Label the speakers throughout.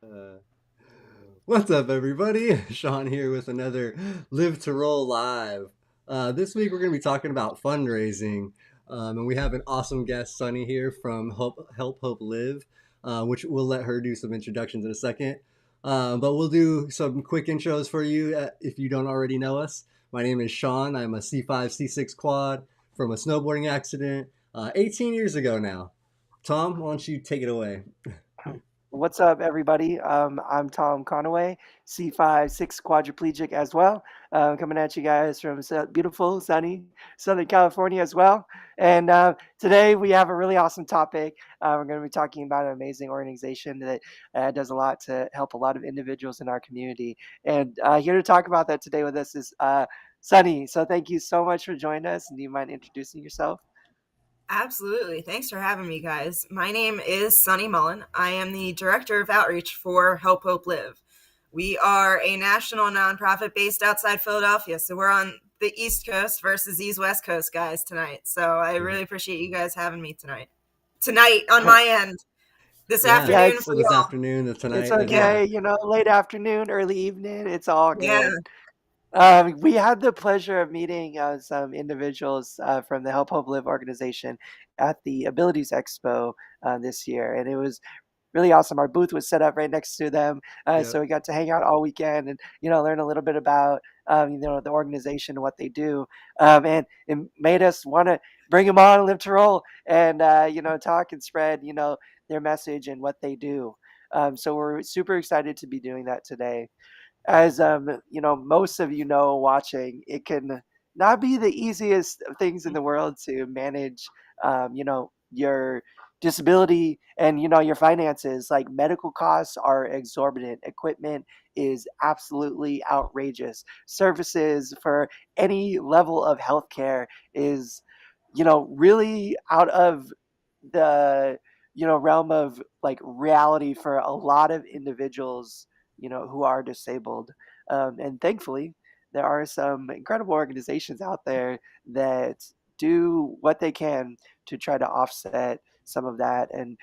Speaker 1: Uh, what's up, everybody? Shawn here with another Live to Roll Live. This week we're going to be talking about fundraising, and we have an awesome guest, Sonny, here from Help Hope Live, which we'll let her do some introductions in a second. But we'll do some quick intros for you if you don't already know us. My name is Shawn. I'm a C5, C6 quad from a snowboarding accident 18 years ago now. Tom, why don't you take it away?
Speaker 2: What's up, everybody? I'm Tom Conaway, C5, 6 quadriplegic as well. Coming at you guys from beautiful, sunny Southern California as well. And today we have a really awesome topic. We're going to be talking about an amazing organization that does a lot to help a lot of individuals in our community. And here to talk about that today with us is Sunny. So thank you so much for joining us. And do you mind introducing yourself?
Speaker 3: Absolutely. Thanks for having me, guys. My name is Sonny Mullen. I am the Director of Outreach for Help Hope Live. We are a national nonprofit based outside Philadelphia, so we're on the East Coast versus these West Coast guys tonight. So I really appreciate you guys having me tonight. Tonight on my end, this
Speaker 1: Yeah.
Speaker 2: Yeah,
Speaker 3: afternoon
Speaker 2: it's
Speaker 3: for
Speaker 1: So this
Speaker 3: y'all.
Speaker 1: afternoon,
Speaker 2: it's
Speaker 1: tonight, and
Speaker 3: Yeah,
Speaker 1: yeah.
Speaker 2: okay. Late afternoon, early evening, it's all
Speaker 3: yeah.
Speaker 2: good. We had the pleasure of meeting some individuals from the Help Hope Live organization at the Abilities Expo this year, and it was really awesome. Our booth was set up right next to them, so
Speaker 1: Yep.
Speaker 2: we got to hang out all weekend and learn a little bit about the organization and what they do, and it made us want to bring them on, live to roll, and talk and spread their message and what they do. So we're super excited to be doing that today. As most of watching, it can not be the easiest of things in the world to manage your disability and your finances. Like, medical costs are exorbitant, equipment is absolutely outrageous, services for any level of healthcare is really out of the realm of like reality for a lot of individuals who are disabled. And thankfully, there are some incredible organizations out there that do what they can to try to offset some of that and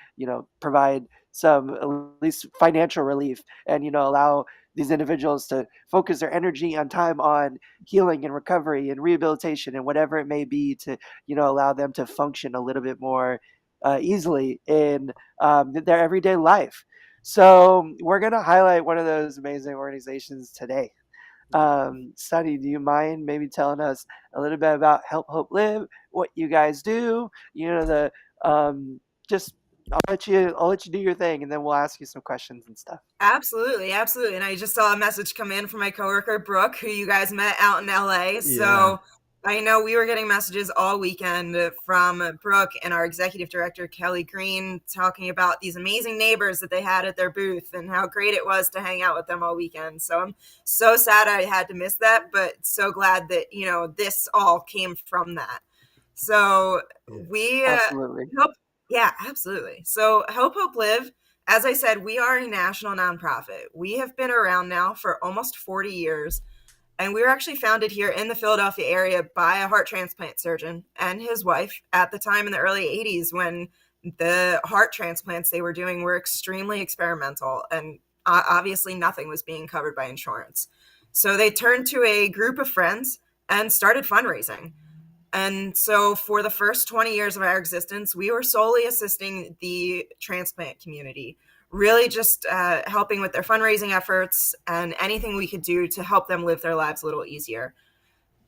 Speaker 2: provide some at least financial relief and allow these individuals to focus their energy and time on healing and recovery and rehabilitation and whatever it may be to allow them to function a little bit more easily in their everyday life. So we're going to highlight one of those amazing organizations today. Sunny, do you mind maybe telling us a little bit about Help Hope Live, what you guys do? The just I'll let you do your thing, and then we'll ask you some questions and stuff.
Speaker 3: Absolutely, absolutely. And I just saw a message come in from my coworker Brooke, who you guys met out in LA.
Speaker 1: Yeah.
Speaker 3: So I know we were getting messages all weekend from Brooke and our executive director Kelly Green talking about these amazing neighbors that they had at their booth and how great it was to hang out with them all weekend. So I'm so sad I had to miss that, but so glad that this all came from that. So
Speaker 1: Yeah.
Speaker 3: we
Speaker 2: Absolutely.
Speaker 3: help, yeah, absolutely. So Help Hope Live, as I said, we are a national nonprofit. We have been around now for almost 40 years, and we were actually founded here in the Philadelphia area by a heart transplant surgeon and his wife at the time in the early 80s when the heart transplants they were doing were extremely experimental and obviously nothing was being covered by insurance. So they turned to a group of friends and started fundraising. And so for the first 20 years of our existence, we were solely assisting the transplant community, really just helping with their fundraising efforts and anything we could do to help them live their lives a little easier.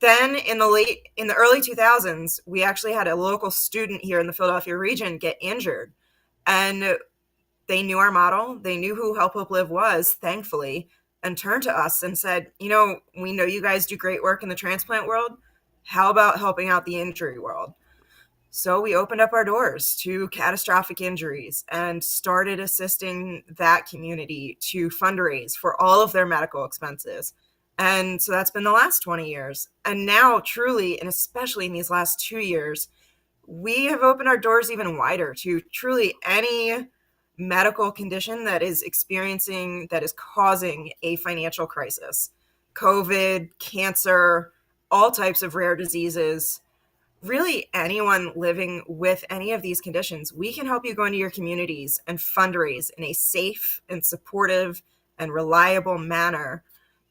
Speaker 3: Then in the early 2000s, we actually had a local student here in the Philadelphia region get injured. And they knew our model, they knew who Help Hope Live was, thankfully, and turned to us and said, we know you guys do great work in the transplant world. How about helping out the injury world? So we opened up our doors to catastrophic injuries and started assisting that community to fundraise for all of their medical expenses. And so that's been the last 20 years. And now, truly, and especially in these last 2 years, we have opened our doors even wider to truly any medical condition that is causing a financial crisis. COVID, cancer, all types of rare diseases. really anyone living with any of these conditions, we can help you go into your communities and fundraise in a safe and supportive and reliable manner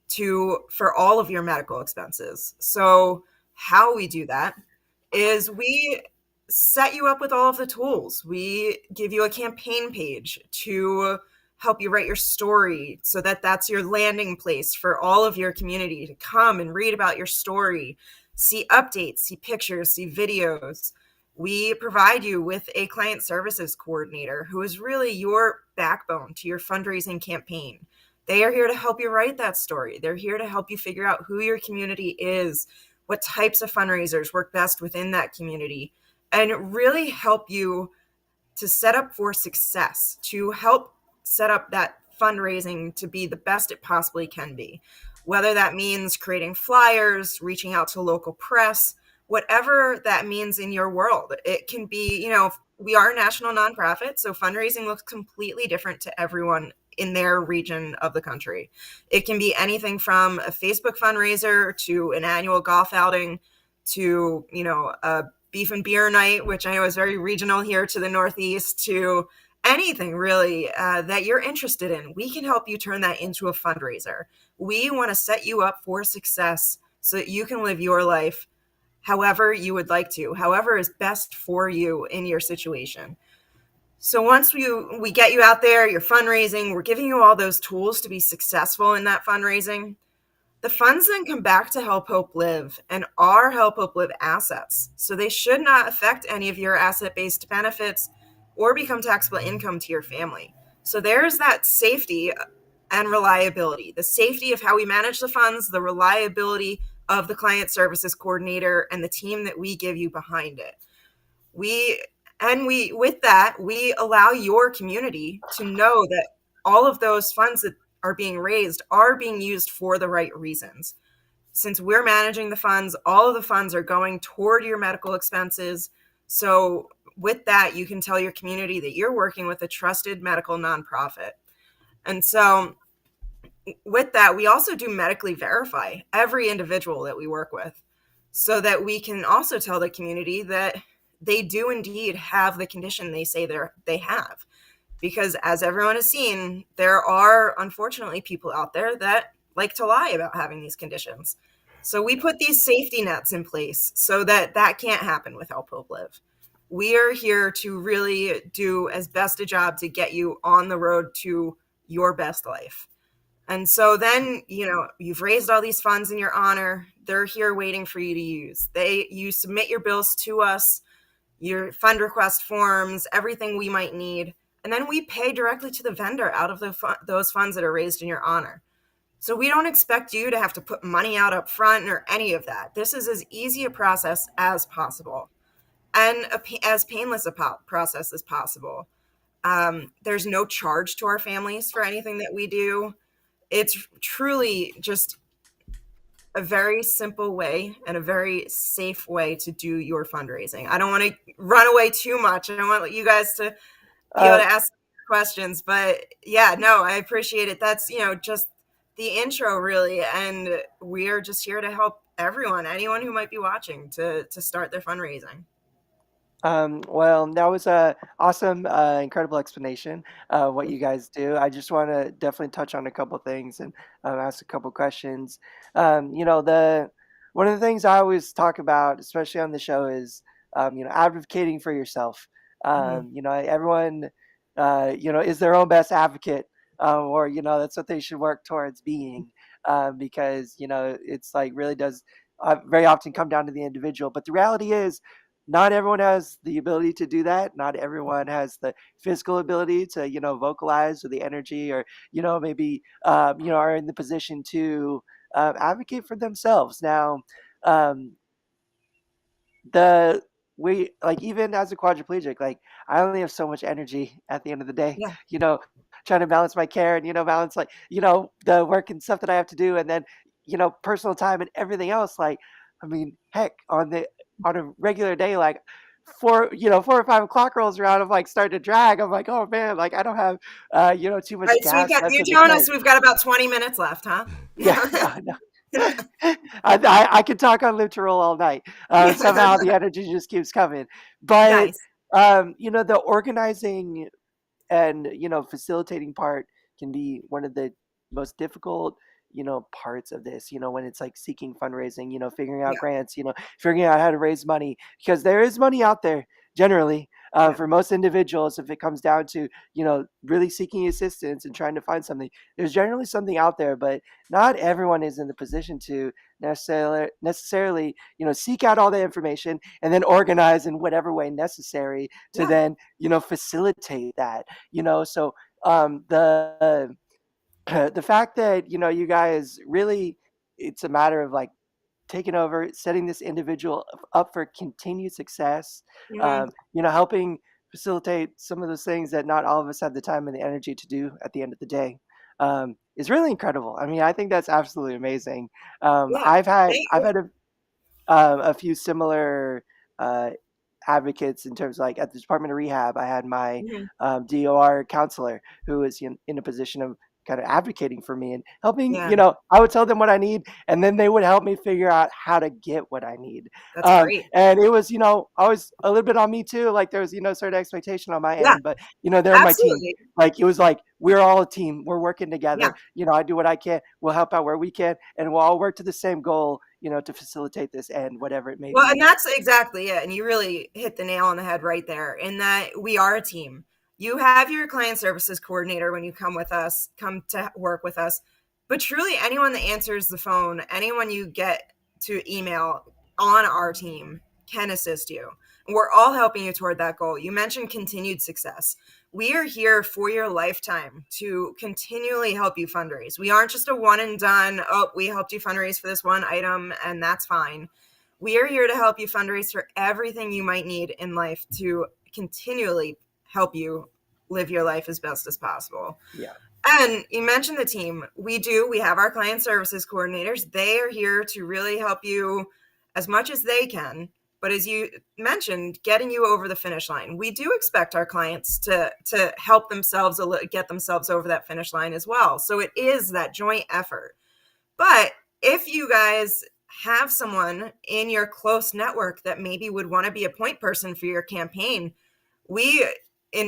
Speaker 3: to for all of your medical expenses. So how we do that is we set you up with all of the tools. We give you a campaign page to help you write your story so that that's your landing place for all of your community to come and read about your story, see updates, see pictures, see videos. We provide you with a client services coordinator who is really your backbone to your fundraising campaign. They are here to help you write that story. They're here to help you figure out who your community is, what types of fundraisers work best within that community, and really help you to set up for success, to help set up that fundraising to be the best it possibly can be. Whether that means creating flyers, reaching out to local press, whatever that means in your world. It can be, we are a national nonprofit, so fundraising looks completely different to everyone in their region of the country. It can be anything from a Facebook fundraiser to an annual golf outing to, a beef and beer night, which I know is very regional here to the Northeast, to anything really that you're interested in. We can help you turn that into a fundraiser. We want to set you up for success so that you can live your life however you would like to, however is best for you in your situation. So once we get you out there, you're fundraising, we're giving you all those tools to be successful in that fundraising. The funds then come back to Help Hope Live and are Help Hope Live assets. So they should not affect any of your asset-based benefits or become taxable income to your family. So there's that safety and reliability, the safety of how we manage the funds, the reliability of the client services coordinator and the team that we give you behind it. With that, we allow your community to know that all of those funds that are being raised are being used for the right reasons. Since we're managing the funds, all of the funds are going toward your medical expenses. So with that, you can tell your community that you're working with a trusted medical nonprofit. And so with that, we also do medically verify every individual that we work with so that we can also tell the community that they do indeed have the condition they say they have. Because as everyone has seen, there are unfortunately people out there that like to lie about having these conditions. So we put these safety nets in place so that that can't happen with Help Hope Live. We are here to really do as best a job to get you on the road to your best life. And so then, you've raised all these funds in your honor. They're here waiting for you to use. You submit your bills to us, your fund request forms, everything we might need. And then we pay directly to the vendor out of those funds that are raised in your honor. So we don't expect you to have to put money out up front or any of that. This is as easy a process as possible and as painless a process as possible. There's no charge to our families for anything that we do. It's truly just a very simple way and a very safe way to do your fundraising. I don't want to run away too much. I don't want you guys to be able
Speaker 2: Uh,
Speaker 3: to ask questions, but yeah, no, I appreciate it. That's, just the intro really. And we are just here to help anyone who might be watching to start their fundraising.
Speaker 2: well, that was a awesome, incredible explanation of what you guys do. I just want to definitely touch on a couple things and ask a couple questions. The one of the things I always talk about, especially on the show, is advocating for yourself.
Speaker 3: Mhm.
Speaker 2: Everyone, is their own best advocate, or that's what they should work towards being, because it's like really does very often come down to the individual. But the reality is not everyone has the ability to do that. Not everyone has the physical ability to, vocalize or the energy or, maybe, are in the position to advocate for themselves. Now, um, the we like even as a quadriplegic, like I only have so much energy at the end of the day,
Speaker 3: Yeah.
Speaker 2: trying to balance my care and balance like the work and stuff that I have to do, and then personal time and everything else. Like, I mean, heck, on a regular day, like 4 or 5 o'clock rolls around, I'm like starting to drag. I'm like, oh man, like I don't have too
Speaker 3: All
Speaker 2: much
Speaker 3: right. So
Speaker 2: gas left
Speaker 3: you're
Speaker 2: in the
Speaker 3: telling us
Speaker 2: tank.
Speaker 3: we've got about 20 minutes left, huh?
Speaker 2: Yeah, no, no. I could talk on Live to Roll all night. Somehow the energy just keeps coming. But
Speaker 3: Nice.
Speaker 2: the organizing and facilitating part can be one of the most difficult parts of this, when it's like seeking fundraising, figuring out
Speaker 3: Yeah.
Speaker 2: grants, figuring out how to raise money, because there is money out there generally,
Speaker 3: Yeah.
Speaker 2: for most individuals. If it comes down to really seeking assistance and trying to find something, there's generally something out there, but not everyone is in the position to necessarily seek out all the information and then organize in whatever way necessary to
Speaker 3: Yeah.
Speaker 2: then facilitate that. So the the fact that you guys really, it's a matter of like taking over, setting this individual up for continued success,
Speaker 3: Mhm.
Speaker 2: helping facilitate some of those things that not all of us have the time and the energy to do at the end of the day, is really incredible. I mean, I think that's absolutely amazing.
Speaker 3: Yeah.
Speaker 2: I've had a few similar uh, advocates in terms of, like, at the Department of Rehab. I had my
Speaker 3: Mhm.
Speaker 2: DOR counselor who was in a position of kind of advocating for me and helping.
Speaker 3: Yeah.
Speaker 2: I would tell them what I need, and then they would help me figure out how to get what I need.
Speaker 3: That's great.
Speaker 2: And it was, always a little bit on me too. Like there was, certain expectation on my
Speaker 3: Yeah.
Speaker 2: end, but they're my team.
Speaker 3: Absolutely.
Speaker 2: Like it was like we're all a team. We're working
Speaker 3: Yeah.
Speaker 2: together. I do what I can. We'll help out where we can, and we'll all work to the same goal. To facilitate this end, whatever it may
Speaker 3: Well, and
Speaker 2: be.
Speaker 3: that's exactly it. And you really hit the nail on the head right there, in that we are a team. You have your client services coordinator when you come with us, come to work with us. But truly, anyone that answers the phone, anyone you get to email on our team can assist you. We're all helping you toward that goal. You mentioned continued success. We are here for your lifetime to continually help you fundraise. We aren't just a one and done, oh, we helped you fundraise for this one item and that's fine. We are here to help you fundraise for everything you might need in life to continually help you live your life as best as possible.
Speaker 2: Yeah.
Speaker 3: And you mentioned the team. We have our client services coordinators. They are here to really help you as much as they can. But as you mentioned, getting you over the finish line. We do expect our clients to help themselves get themselves over that finish line as well. So it is that joint effort. But if you guys have someone in your close network that maybe would want to be a point person for your campaign, we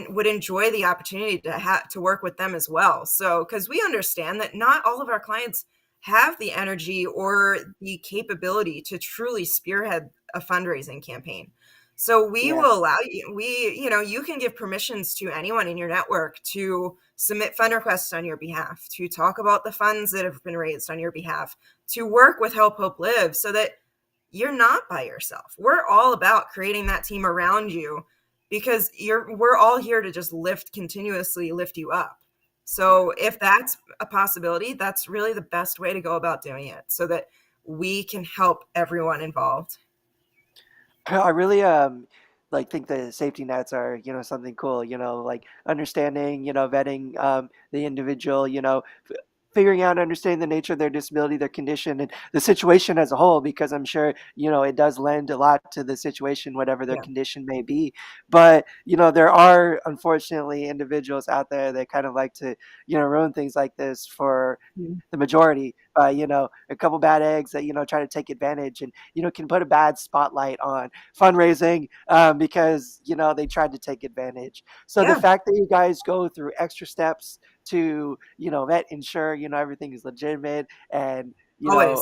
Speaker 3: would enjoy the opportunity to work with them as well. So, because we understand that not all of our clients have the energy or the capability to truly spearhead a fundraising campaign. So we
Speaker 2: Yeah.
Speaker 3: will allow you, you can give permissions to anyone in your network to submit fund requests on your behalf, to talk about the funds that have been raised on your behalf, to work with Help Hope Live so that you're not by yourself. We're all about creating that team around you because we're all here to just continuously lift you up.
Speaker 2: Yeah.
Speaker 3: So if that's a possibility, that's really the best way to go about doing it so that we can help everyone involved.
Speaker 2: I really like think the safety nets are something cool, like understanding, vetting the individual, figuring out and understanding the nature of their disability, their condition, and the situation as a whole, because I'm sure, it does lend a lot to the situation, whatever their
Speaker 3: Yeah.
Speaker 2: condition may be. But, there are unfortunately individuals out there that kind of like to, ruin things like this for
Speaker 3: Mhm.
Speaker 2: the majority by, a couple bad eggs that, try to take advantage and, can put a bad spotlight on fundraising, because, they tried to take advantage. So the
Speaker 3: Yeah,
Speaker 2: fact that you guys go through extra steps to vet, ensure everything is legitimate and
Speaker 3: always.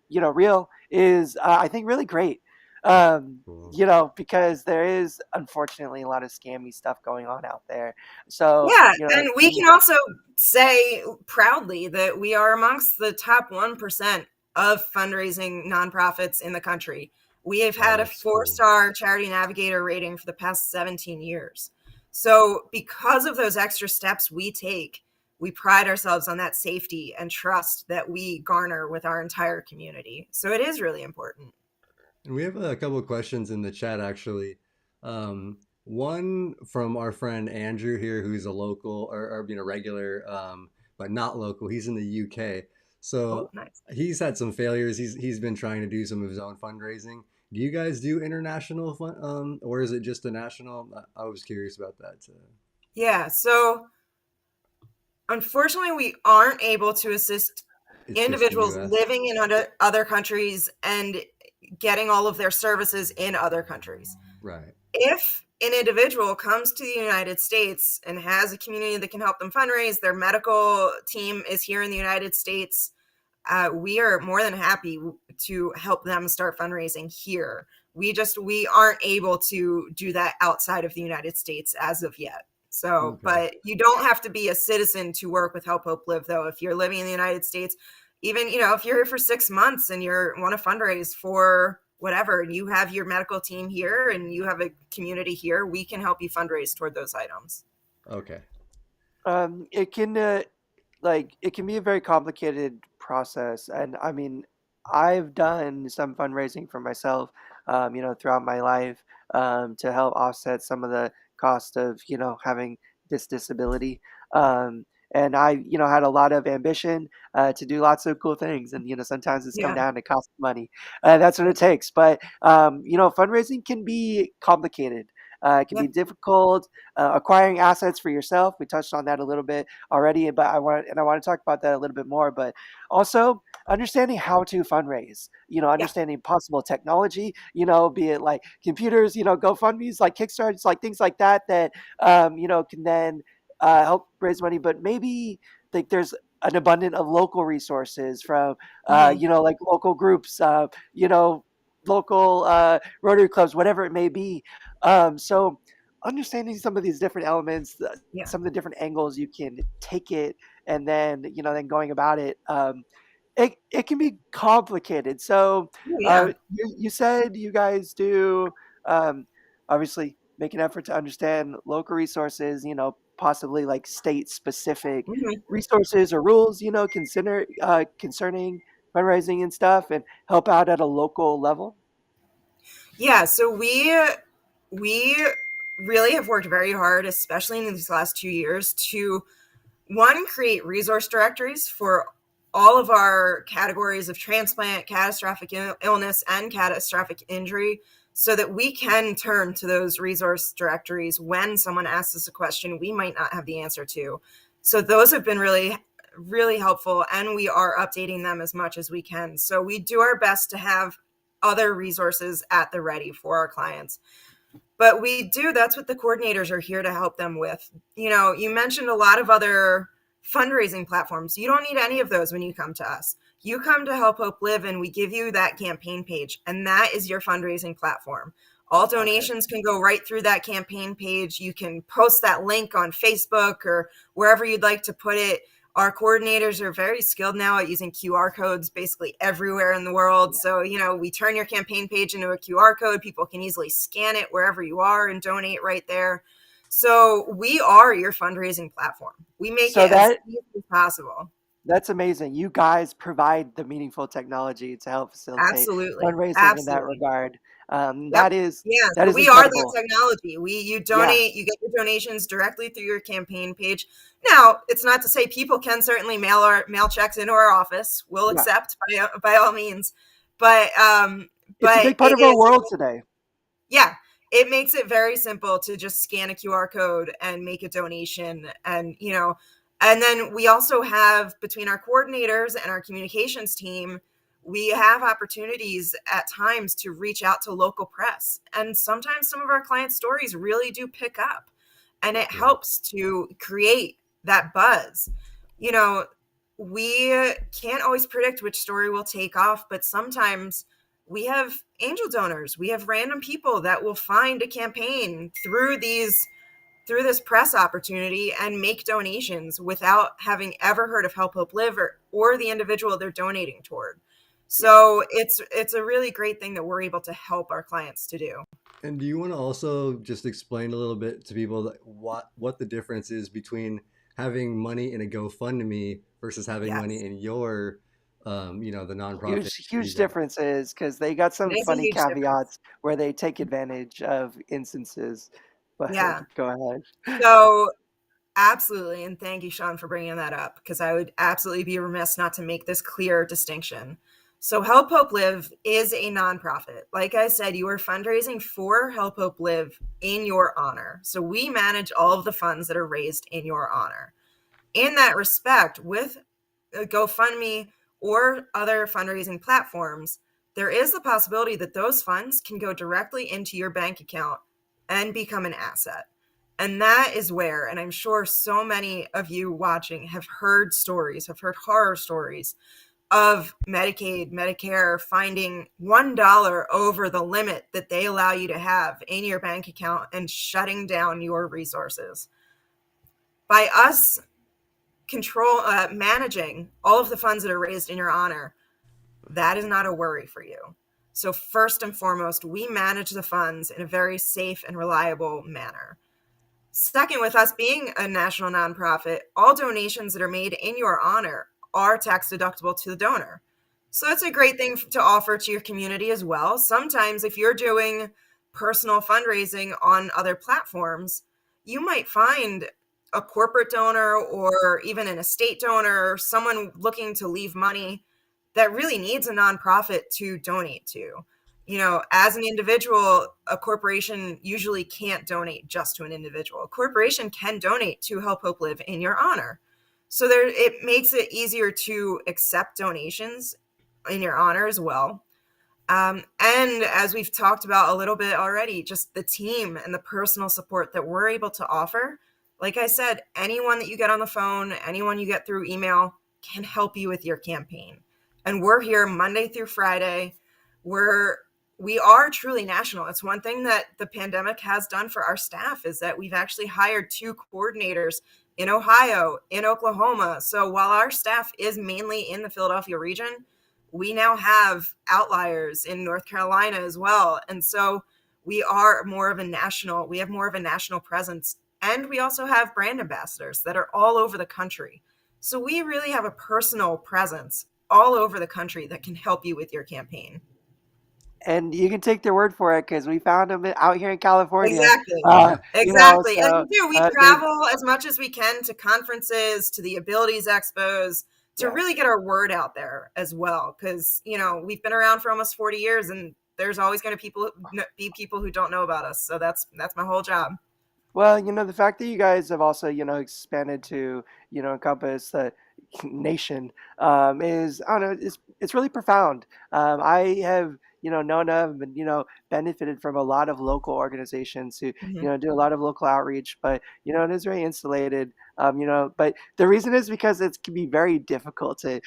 Speaker 2: real is, I think, really great.
Speaker 1: Cool.
Speaker 2: Because there is unfortunately a lot of scammy stuff going on out there. So
Speaker 3: Yeah, and we can also say proudly that we are amongst the top 1% of fundraising nonprofits in the country. We have
Speaker 1: Oh,
Speaker 3: had a
Speaker 1: that's cool.
Speaker 3: four-star Charity Navigator rating for the past 17 years. So, because of those extra steps we take, we pride ourselves on that safety and trust that we garner with our entire community. So, it is really important.
Speaker 1: And we have a couple of questions in the chat actually. One from our friend Andrew here, who's a local or regular, but not local. He's in the UK,
Speaker 3: Oh,
Speaker 1: so
Speaker 3: nice.
Speaker 1: he's had some failures. He's been trying to do some of his own fundraising. Do you guys do international or is it just a national? I was curious about that too.
Speaker 3: Yeah, so unfortunately, we aren't able to assist
Speaker 1: It's just the
Speaker 3: individuals
Speaker 1: U.S.
Speaker 3: living in other countries and getting all of their services in other countries.
Speaker 1: Right.
Speaker 3: If an individual comes to the United States and has a community that can help them fundraise, their medical team is here in the United States, we are more than happy to help them start fundraising here. We aren't able to do that outside of the United States as of yet. So,
Speaker 1: Okay.
Speaker 3: but you don't have to be a citizen to work with Help Hope Live, though. If you're living in the United States, even, if you're here for 6 months and you want to fundraise for whatever, and you have your medical team here and you have a community here, we can help you fundraise toward those items.
Speaker 1: Okay.
Speaker 2: It can it can be a very complicated process, and I mean, I've done some fundraising for myself, throughout my life, to help offset some of the cost of having this disability. Um, and I had a lot of ambition to do lots of cool things, and sometimes it's come
Speaker 3: Yeah.
Speaker 2: down to cost money. That's what it takes. But fundraising can be complicated. It can
Speaker 3: Yeah.
Speaker 2: be difficult. Acquiring assets for yourself. We touched on that a little bit already, but I want to talk about that a little bit more. But also understanding how to fundraise.
Speaker 3: Yeah.
Speaker 2: Understanding possible technology. Be it like computers. GoFundMe's, like Kickstarters, like things like that that can then help raise money. But maybe like there's an abundance of local resources from
Speaker 3: Mhm.
Speaker 2: like local groups. Local Rotary clubs, whatever it may be. So understanding some of these different elements,
Speaker 3: Yeah.
Speaker 2: some of the different angles you can take it, and then going about it, it can be complicated. So
Speaker 3: Oh, yeah.
Speaker 2: you said you guys do obviously make an effort to understand local resources, possibly like state specific
Speaker 3: Mhm.
Speaker 2: resources or rules, concerning fundraising and stuff, and help out at a local level.
Speaker 3: Yeah, so we really have worked very hard, especially in these last 2 years, to one, create resource directories for all of our categories of transplant, catastrophic illness, and catastrophic injury, so that we can turn to those resource directories when someone asks us a question we might not have the answer to. So those have been really, really helpful, and we are updating them as much as we can. So we do our best to have other resources at the ready for our clients. But that's what the coordinators are here to help them with. You mentioned a lot of other fundraising platforms. You don't need any of those when you come to us. You come to Help Hope Live and we give you that campaign page, and that is your fundraising platform. All
Speaker 2: Okay.
Speaker 3: donations can go right through that campaign page. You can post that link on Facebook or wherever you'd like to put it. Our coordinators are very skilled now at using QR codes basically everywhere in the world. So, we turn your campaign page into a QR code. People can easily scan it wherever you are and donate right there. So we are your fundraising platform. We make
Speaker 2: So
Speaker 3: it as
Speaker 2: that
Speaker 3: easy as possible.
Speaker 2: That's amazing. You guys provide the meaningful technology to help facilitate
Speaker 3: Absolutely.
Speaker 2: fundraising in that
Speaker 3: Absolutely.
Speaker 2: regard.
Speaker 3: Yep.
Speaker 2: That is
Speaker 3: Yeah.
Speaker 2: that
Speaker 3: So
Speaker 2: is
Speaker 3: we are that
Speaker 2: incredible.
Speaker 3: technology. You
Speaker 2: Yeah,
Speaker 3: donate, you get your donations directly through your campaign page. Now, it's not to say people can certainly mail checks into our office. We'll
Speaker 2: yeah.
Speaker 3: accept by all means. But
Speaker 2: It's a big part
Speaker 3: it
Speaker 2: of our
Speaker 3: is,
Speaker 2: world today.
Speaker 3: yeah, it makes it very simple to just scan a QR code and make a donation. And then we also have, between our coordinators and our communications team, we have opportunities at times to reach out to local press. And sometimes some of our client stories really do pick up, and it
Speaker 1: Yeah.
Speaker 3: helps to create that buzz. You know, we can't always predict which story will take off, but sometimes we have angel donors. We have random people that will find a campaign through this press opportunity and make donations without having ever heard of Help Hope Live or the individual they're donating toward.
Speaker 2: Yeah.
Speaker 3: So it's a really great thing that we're able to help our clients to do.
Speaker 1: And do you want to also just explain a little bit to people that what the difference is between having money in a GoFundMe versus having money
Speaker 3: Yes,
Speaker 1: in your, the nonprofit you
Speaker 2: Huge
Speaker 1: got?
Speaker 2: differences because they got
Speaker 3: it
Speaker 2: some
Speaker 3: is a
Speaker 2: funny
Speaker 3: huge difference.
Speaker 2: caveats where they take advantage of instances. But
Speaker 3: Yeah.
Speaker 2: go ahead.
Speaker 3: So absolutely. And thank you, Shawn, for bringing that up, because I would absolutely be remiss not to make this clear distinction. So, Help Hope Live is a nonprofit. Like I said, you are fundraising for Help Hope Live in your honor. So, we manage all of the funds that are raised in your honor. In that respect, with GoFundMe or other fundraising platforms, there is the possibility that those funds can go directly into your bank account and become an asset. And that is where, and I'm sure so many of you watching have heard stories, have heard horror stories of Medicaid, Medicare finding $1 over the limit that they allow you to have in your bank account and shutting down your resources. By us managing all of the funds that are raised in your honor, that is not a worry for you. So first and foremost, we manage the funds in a very safe and reliable manner. Second, with us being a national nonprofit, all donations that are made in your honor are tax deductible to the donor. So that's a great thing to offer to your community as well. Sometimes if you're doing personal fundraising on other platforms, you might find a corporate donor or even an estate donor, someone looking to leave money that really needs a nonprofit to donate to. You know, as an individual, a corporation usually can't donate just to an individual. A corporation can donate to Help Hope Live in your honor. So it makes it easier to accept donations in your honor as well. And as we've talked about a little bit already, just the team and the personal support that we're able to offer. Like I said, anyone that you get on the phone, anyone you get through email can help you with your campaign. And we're here Monday through Friday. We are truly national. It's one thing that the pandemic has done for our staff is that we've actually hired 2 coordinators in Ohio, in Oklahoma. So while our staff is mainly in the Philadelphia region, we now have outliers in North Carolina as well. And so we have more of a national presence. And we also have brand ambassadors that are all over the country. So we really have a personal presence all over the country that can help you with your campaign.
Speaker 2: And you can take their word for it because we found them out here in California.
Speaker 3: Exactly.
Speaker 1: Yeah.
Speaker 3: Exactly. And
Speaker 2: So
Speaker 3: we do. We travel as much as we can to conferences, to the abilities expos, to
Speaker 2: yeah.
Speaker 3: really get our word out there as well. Because, we've been around for almost 40 years and there's always going to be people who don't know about us. So that's my whole job.
Speaker 2: Well, the fact that you guys have also, expanded to, encompass the nation, is, I don't know, it's really profound. I have, known of and, benefited from a lot of local organizations who,
Speaker 3: Mhm.
Speaker 2: do a lot of local outreach, but, it is very insulated. But the reason is because it can be very difficult to,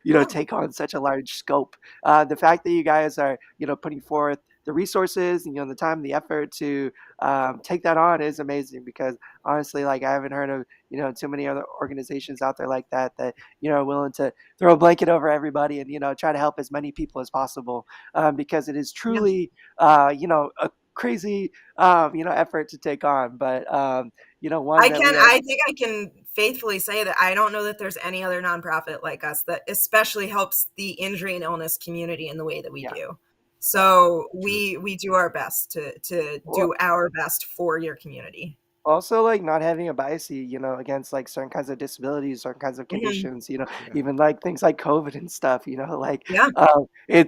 Speaker 3: Yeah.
Speaker 2: take on such a large scope. The fact that you guys are, putting forth the resources and, the time, the effort to take that on is amazing because honestly, like I haven't heard of, too many other organizations out there like that, are willing to throw a blanket over everybody and, try to help as many people as possible because it is
Speaker 3: Yeah.
Speaker 2: truly, a crazy, effort to take on. But, one that we have.
Speaker 3: I think I can faithfully say that I don't know that there's any other nonprofit like us that especially helps the injury and illness community in the way that we
Speaker 2: Yeah.
Speaker 3: do. So
Speaker 1: True.
Speaker 3: we do our best to
Speaker 2: Well,
Speaker 3: do our best for your community.
Speaker 2: also, like, not having a bias, against, like, certain kinds of disabilities, certain kinds of
Speaker 3: Mhm.
Speaker 2: conditions,
Speaker 1: Yeah.
Speaker 2: even, like, things like COVID and stuff, like,
Speaker 3: Yeah,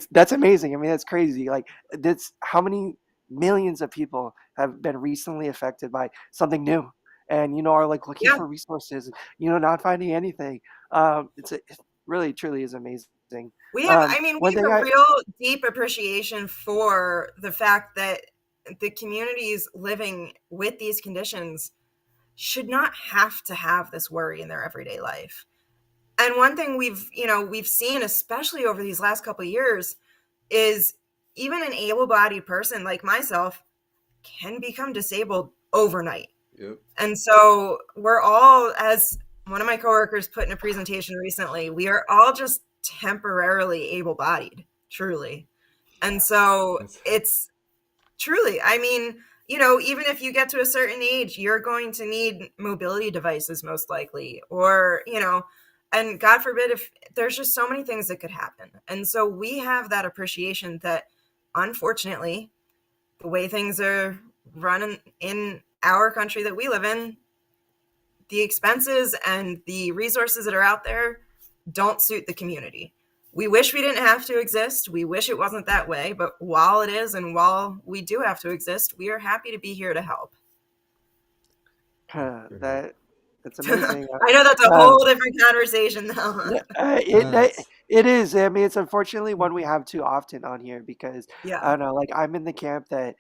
Speaker 2: that's amazing. I mean, that's crazy. Like, that's how many millions of people have been recently affected by something new and, are, like, looking
Speaker 3: yeah.
Speaker 2: for resources, not finding anything. It really, truly is amazing.
Speaker 3: We
Speaker 2: One
Speaker 3: have
Speaker 2: thing
Speaker 3: a
Speaker 2: I
Speaker 3: real deep appreciation for the fact that the communities living with these conditions should not have to have this worry in their everyday life. And one thing we've seen, especially over these last couple of years, is even an able-bodied person like myself can become disabled overnight.
Speaker 1: Yep.
Speaker 3: And so we're all, as one of my coworkers put in a presentation recently, we are all just temporarily able-bodied, truly. And
Speaker 2: Yeah.
Speaker 3: so
Speaker 1: That's
Speaker 3: it's truly, I mean, even if you get to a certain age, you're going to need mobility devices most likely, or, and God forbid if there's just so many things that could happen. And so we have that appreciation that unfortunately, the way things are running in our country that we live in, the expenses and the resources that are out there don't suit the community. We wish we didn't have to exist. We wish it wasn't that way. But while it is, and while we do have to exist, we are happy to be here to help.
Speaker 1: great.
Speaker 2: That's amazing.
Speaker 3: I know that's a
Speaker 2: Um,
Speaker 3: whole different conversation, though.
Speaker 2: Yeah,
Speaker 1: Yes.
Speaker 2: It is. I mean, it's unfortunately one we have too often on here because I
Speaker 3: Yeah,
Speaker 2: don't know, like I'm in the camp that,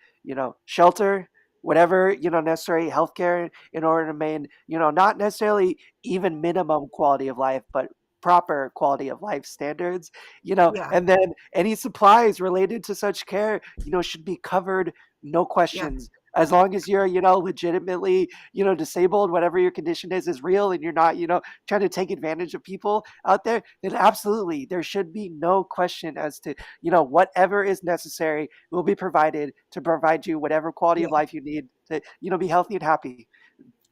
Speaker 2: shelter, whatever, necessary healthcare in order to maintain, not necessarily even minimum quality of life, but proper quality of life standards,
Speaker 3: yeah,
Speaker 2: and then any supplies related to such care, should be covered, no
Speaker 3: yeah.
Speaker 2: questions. As long as you're, legitimately, disabled, whatever your condition is real, and you're not, trying to take advantage of people out there, then absolutely there should be no question as to, whatever is necessary will be provided to provide you whatever quality of
Speaker 3: Yeah.
Speaker 2: life you need to, be healthy and happy.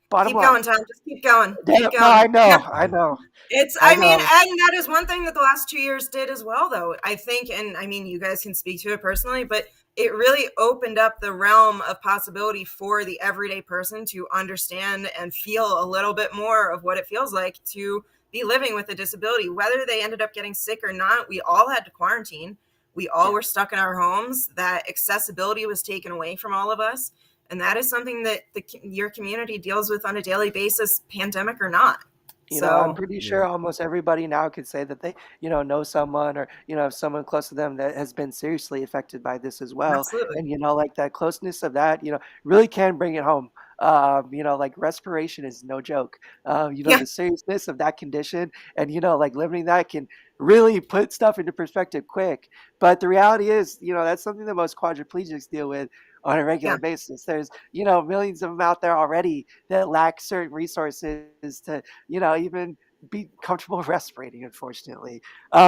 Speaker 2: Bottom
Speaker 3: Keep
Speaker 2: line.
Speaker 3: going, Tom. Just keep going.
Speaker 2: Damn,
Speaker 3: Keep
Speaker 2: no,
Speaker 3: going.
Speaker 2: I know, I know,
Speaker 3: It's,
Speaker 2: I
Speaker 3: I mean,
Speaker 2: know.
Speaker 3: and that is one thing that the last 2 years did as well, though. I think, and I mean, you guys can speak to it personally, but it really opened up the realm of possibility for the everyday person to understand and feel a little bit more of what it feels like to be living with a disability. Whether they ended up getting sick or not, we all had to quarantine. We all
Speaker 2: Yeah.
Speaker 3: were stuck in our homes. That accessibility was taken away from all of us. And that is something that your community deals with on a daily basis, pandemic or not.
Speaker 2: I'm
Speaker 3: So,
Speaker 2: pretty
Speaker 1: Yeah.
Speaker 2: sure almost everybody now could say that they, know someone or, someone close to them that has been seriously affected by this as well.
Speaker 3: absolutely.
Speaker 2: And, like that closeness of that, really can bring it home. Like respiration is no joke.
Speaker 3: Yeah,
Speaker 2: The seriousness of that condition and, like living that can really put stuff into perspective quick. But the reality is, that's something that most quadriplegics deal with on a
Speaker 3: yeah,
Speaker 2: regular basis. There's, millions of them out there already that lack certain resources to, even be comfortable respirating, unfortunately.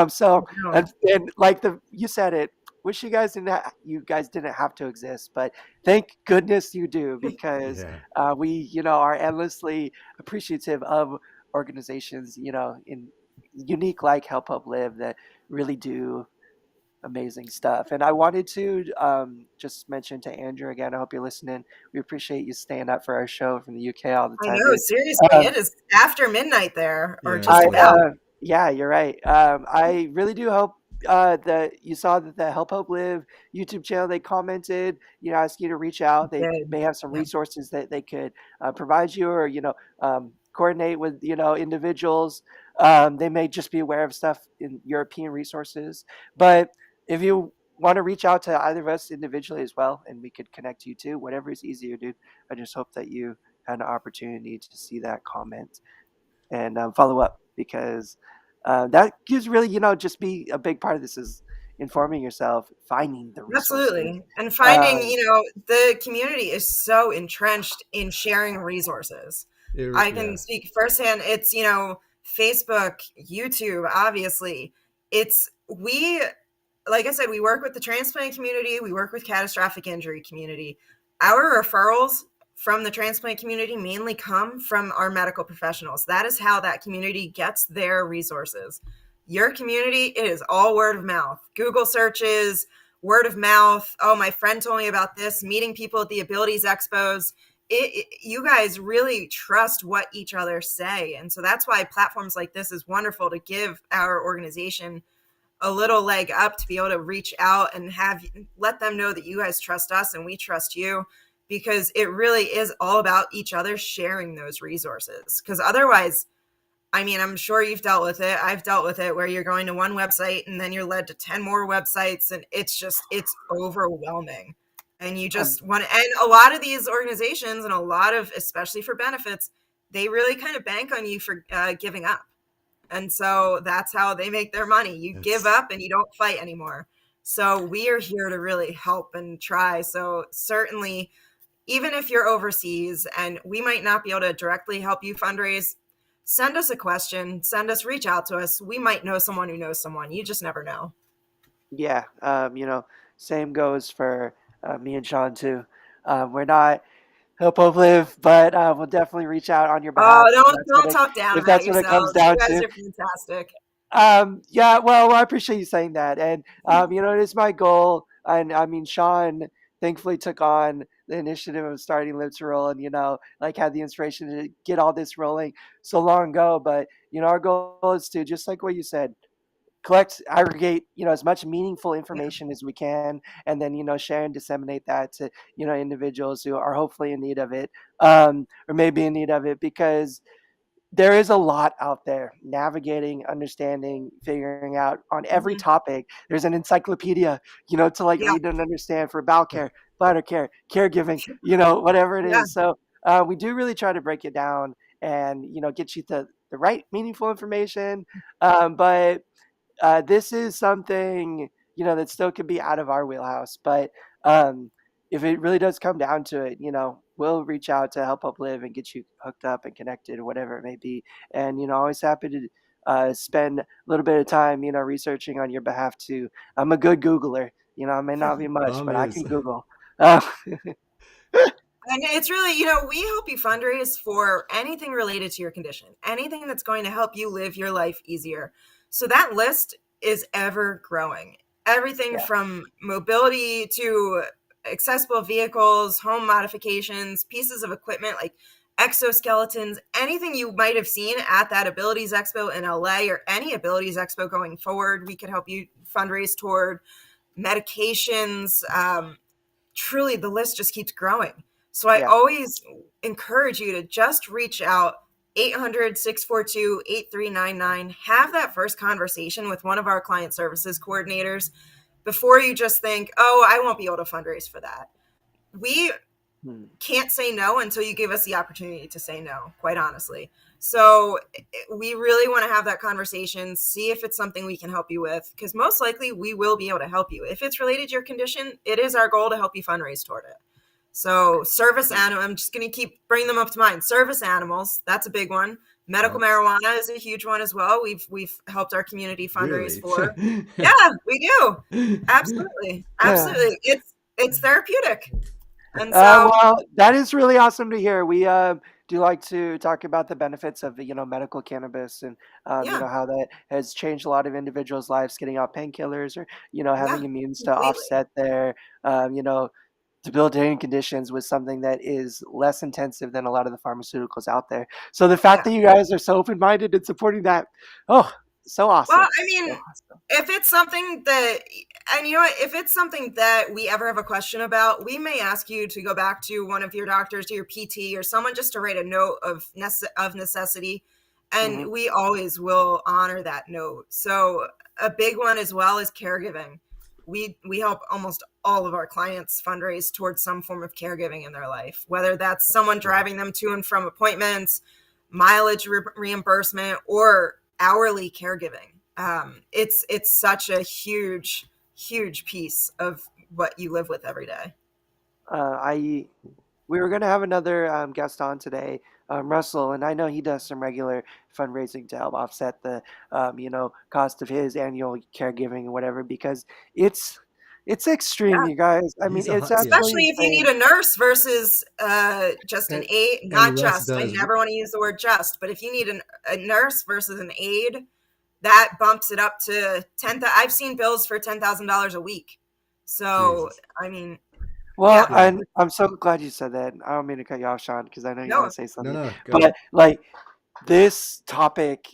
Speaker 2: So,
Speaker 3: no,
Speaker 2: and like you said it, wish you guys didn't have to exist, but thank goodness you do because
Speaker 1: Yeah.
Speaker 2: we, are endlessly appreciative of organizations, in unique like Help Up Live that really do amazing stuff. And I wanted to just mention to Andrew again, I hope you're listening. We appreciate you staying up for our show from the UK all the
Speaker 3: I
Speaker 2: time,
Speaker 3: know.
Speaker 2: dude.
Speaker 3: Seriously,
Speaker 2: Um,
Speaker 3: it is after midnight there, or
Speaker 1: Yeah,
Speaker 3: just
Speaker 2: I
Speaker 1: it is.
Speaker 3: about.
Speaker 2: yeah, you're right. I really do hope that you saw that the Help Hope Live YouTube channel they commented, ask you to reach out. They
Speaker 3: Good.
Speaker 2: may have some
Speaker 3: Yeah.
Speaker 2: resources that they could provide you, or coordinate with individuals. They may just be aware of stuff in European resources, but if you want to reach out to either of us individually as well, and we could connect you too, whatever is easier, dude. I just hope that you had an opportunity to see that comment and follow up because that gives really, just be a big part of this is informing yourself, finding the resources.
Speaker 3: Absolutely. And finding,
Speaker 2: Um,
Speaker 3: the community is so entrenched in sharing resources. I
Speaker 1: Yeah.
Speaker 3: can speak firsthand. It's, Facebook, YouTube, obviously. It's, like I said, we work with the transplant community, we work with catastrophic injury community. Our referrals from the transplant community mainly come from our medical professionals. That is how that community gets their resources. Your community, it is all word of mouth. Google searches, word of mouth. Oh, my friend told me about this, meeting people at the Abilities Expos. You guys really trust what each other say. And so that's why platforms like this is wonderful to give our organization a little leg up to be able to reach out and let them know that you guys trust us and we trust you, because it really is all about each other sharing those resources. Because otherwise, I mean, I'm sure you've dealt with it. I've dealt with it where you're going to one website and then you're led to 10 more websites, and it's overwhelming. And you
Speaker 2: um,
Speaker 3: just want to, and a lot of these organizations and a lot of, especially for benefits, they really kind of bank on you for giving up. And so that's how they make their money. You give
Speaker 1: It's
Speaker 3: up and you don't fight anymore. So we are here to really help and try. So certainly, even if you're overseas and we might not be able to directly help you fundraise, send us a question, reach out to us. We might know someone who knows someone. You just never know.
Speaker 2: yeah, same goes for me and Shawn too. We're not Help Hope Live, but we'll definitely reach out on your
Speaker 3: Oh,
Speaker 2: behalf
Speaker 3: don't talk down
Speaker 2: if
Speaker 3: about
Speaker 2: that's what it comes
Speaker 3: yourselves. You
Speaker 2: down
Speaker 3: guys
Speaker 2: to.
Speaker 3: are fantastic.
Speaker 2: Yeah, well, I appreciate you saying that. And, it is my goal. And I mean, Shawn thankfully took on the initiative of starting Live to Roll and, like had the inspiration to get all this rolling so long ago. But, our goal is to, just like what you said, collect, aggregate, as much meaningful
Speaker 3: Yeah.
Speaker 2: information as we can, and then, share and disseminate that to, individuals who are hopefully in need of it, or maybe in need of it because there is a lot out there navigating, understanding, figuring out on every
Speaker 3: Mhm.
Speaker 2: topic. There's an encyclopedia, to like
Speaker 3: Yeah.
Speaker 2: read and understand for bowel care, bladder care, caregiving, whatever it
Speaker 3: Yeah.
Speaker 2: is. So we do really try to break it down and, get you the right meaningful information. But this is something, that still could be out of our wheelhouse. But um, if it really does come down to it, we'll reach out to help uplive and get you hooked up and connected or whatever it may be. And, always happy to spend a little bit of time, researching on your behalf too. I'm a good Googler. I may not be much,
Speaker 1: Tom
Speaker 2: but I
Speaker 1: is.
Speaker 2: can Google. Uh,
Speaker 3: And it's really, we help you fundraise for anything related to your condition, anything that's going to help you live your life easier. So that list is ever growing. Everything
Speaker 2: yeah.
Speaker 3: from mobility to accessible vehicles, home modifications, pieces of equipment like exoskeletons, anything you might have seen at that Abilities Expo in LA or any Abilities Expo going forward, we could help you fundraise toward medications. Truly, the list just keeps growing. So I
Speaker 2: Yeah.
Speaker 3: always encourage you to just reach out 800-642-8399. Have that first conversation with one of our client services coordinators before you just think, oh, I won't be able to fundraise for that. We
Speaker 2: Hmm.
Speaker 3: can't say no until you give us the opportunity to say no, quite honestly. So we really want to have that conversation, see if it's something we can help you with, because most likely we will be able to help you. If it's related to your condition, it is our goal to help you fundraise toward it. So service
Speaker 2: Hmm.
Speaker 3: animal, I'm just going to keep bringing them up to mind. Service animals, that's a big one. Medical
Speaker 1: Yep.
Speaker 3: marijuana is a huge one as well. We've helped our community fundraise
Speaker 1: Really?
Speaker 3: for. Yeah, we do. Absolutely. Absolutely. It's therapeutic. And so,
Speaker 2: Well, that is really awesome to hear. We do like to talk about the benefits of medical cannabis and
Speaker 3: yeah,
Speaker 2: how that has changed a lot of individuals' lives, getting off painkillers or
Speaker 3: yeah,
Speaker 2: having a means to
Speaker 3: completely.
Speaker 2: offset their debilitating conditions with something that is less intensive than a lot of the pharmaceuticals out there. So the fact
Speaker 3: Yeah.
Speaker 2: that you guys are so open minded and supporting that, oh, so
Speaker 3: Well,
Speaker 2: awesome,
Speaker 3: I
Speaker 2: so
Speaker 3: mean,
Speaker 2: awesome.
Speaker 3: if it's something that, and you know what, if it's something that we ever have a question about, we may ask you to go back to one of your doctors, to your PT, or someone just to write a note of necessity,
Speaker 2: Hmm.
Speaker 3: and we always will honor that note. So a big one as well is caregiving. We help almost all of our clients fundraise towards some form of caregiving in their life, whether that's someone
Speaker 1: Cool.
Speaker 3: driving them to and from appointments, mileage reimbursement, or hourly caregiving. It's such a huge piece of what you live with every day.
Speaker 2: I We were going to have another guest on today, Russell, and I know he does some regular fundraising to help offset the cost of his annual caregiving and whatever because it's it's extreme,
Speaker 3: Yeah,
Speaker 2: you guys. I mean,
Speaker 1: He's a
Speaker 2: it's
Speaker 1: yeah,
Speaker 2: absolutely
Speaker 3: especially if you need
Speaker 2: insane.
Speaker 3: a nurse versus just an
Speaker 1: and
Speaker 3: aide.
Speaker 1: and
Speaker 3: Not
Speaker 1: Russ
Speaker 3: just. I
Speaker 1: does.
Speaker 3: never want to use the word just, but if you need a nurse versus an aide, that bumps it up to I've seen bills for $10,000 a week. So
Speaker 1: Jesus.
Speaker 3: I mean,
Speaker 2: Well,
Speaker 3: yeah,
Speaker 1: Yeah.
Speaker 2: and I'm so glad you said that. I don't mean to cut you off, Sean, because I know you want
Speaker 3: no,
Speaker 2: to say
Speaker 1: No,
Speaker 2: something,
Speaker 1: no, go.
Speaker 2: but like this topic,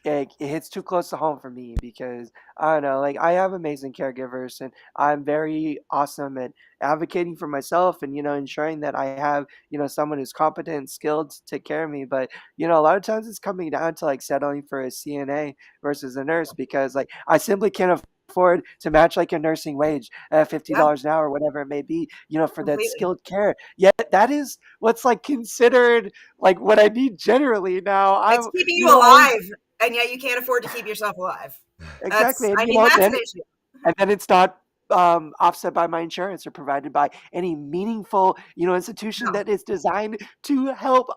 Speaker 2: it hits too close to home for me because I don't know, like I have amazing caregivers and I'm very awesome at advocating for myself and ensuring that I have someone who's competent and skilled to take care of me. But a lot of times it's coming down to like settling for a CNA versus a nurse because like I simply can't afford to match like a nursing wage at
Speaker 3: yeah,
Speaker 2: $50 an hour, whatever it may be, for that
Speaker 3: completely.
Speaker 2: skilled care. Yet that is what's like considered like what I need generally now.
Speaker 3: It's
Speaker 2: I'm,
Speaker 3: keeping you
Speaker 2: always
Speaker 3: alive, and yet you can't afford to keep yourself alive.
Speaker 2: exactly, and
Speaker 3: I mean, that's
Speaker 2: then
Speaker 3: an issue.
Speaker 2: it's not offset by my insurance or provided by any meaningful institution
Speaker 3: No,
Speaker 2: that is designed to help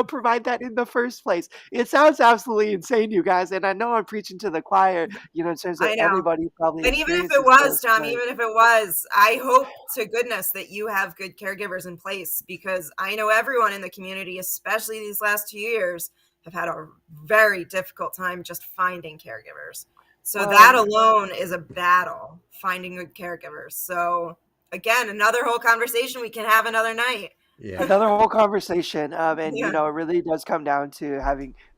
Speaker 2: provide that in the first place. It sounds absolutely insane, you guys, and I know I'm preaching to the choir, in terms of
Speaker 3: I know.
Speaker 2: everybody probably
Speaker 3: And even if it
Speaker 2: experiences
Speaker 3: was,
Speaker 2: this,
Speaker 3: Tom,
Speaker 2: but
Speaker 3: even if it was, I hope to goodness that you have good caregivers in place, because I know everyone in the community, especially these last 2 years, have had a very difficult time just finding caregivers. So that
Speaker 2: well,
Speaker 3: alone is a battle, finding good caregivers. So again, another whole conversation we can have another night.
Speaker 1: Yeah.
Speaker 2: another whole conversation, and
Speaker 3: Yeah,
Speaker 2: it really does come down to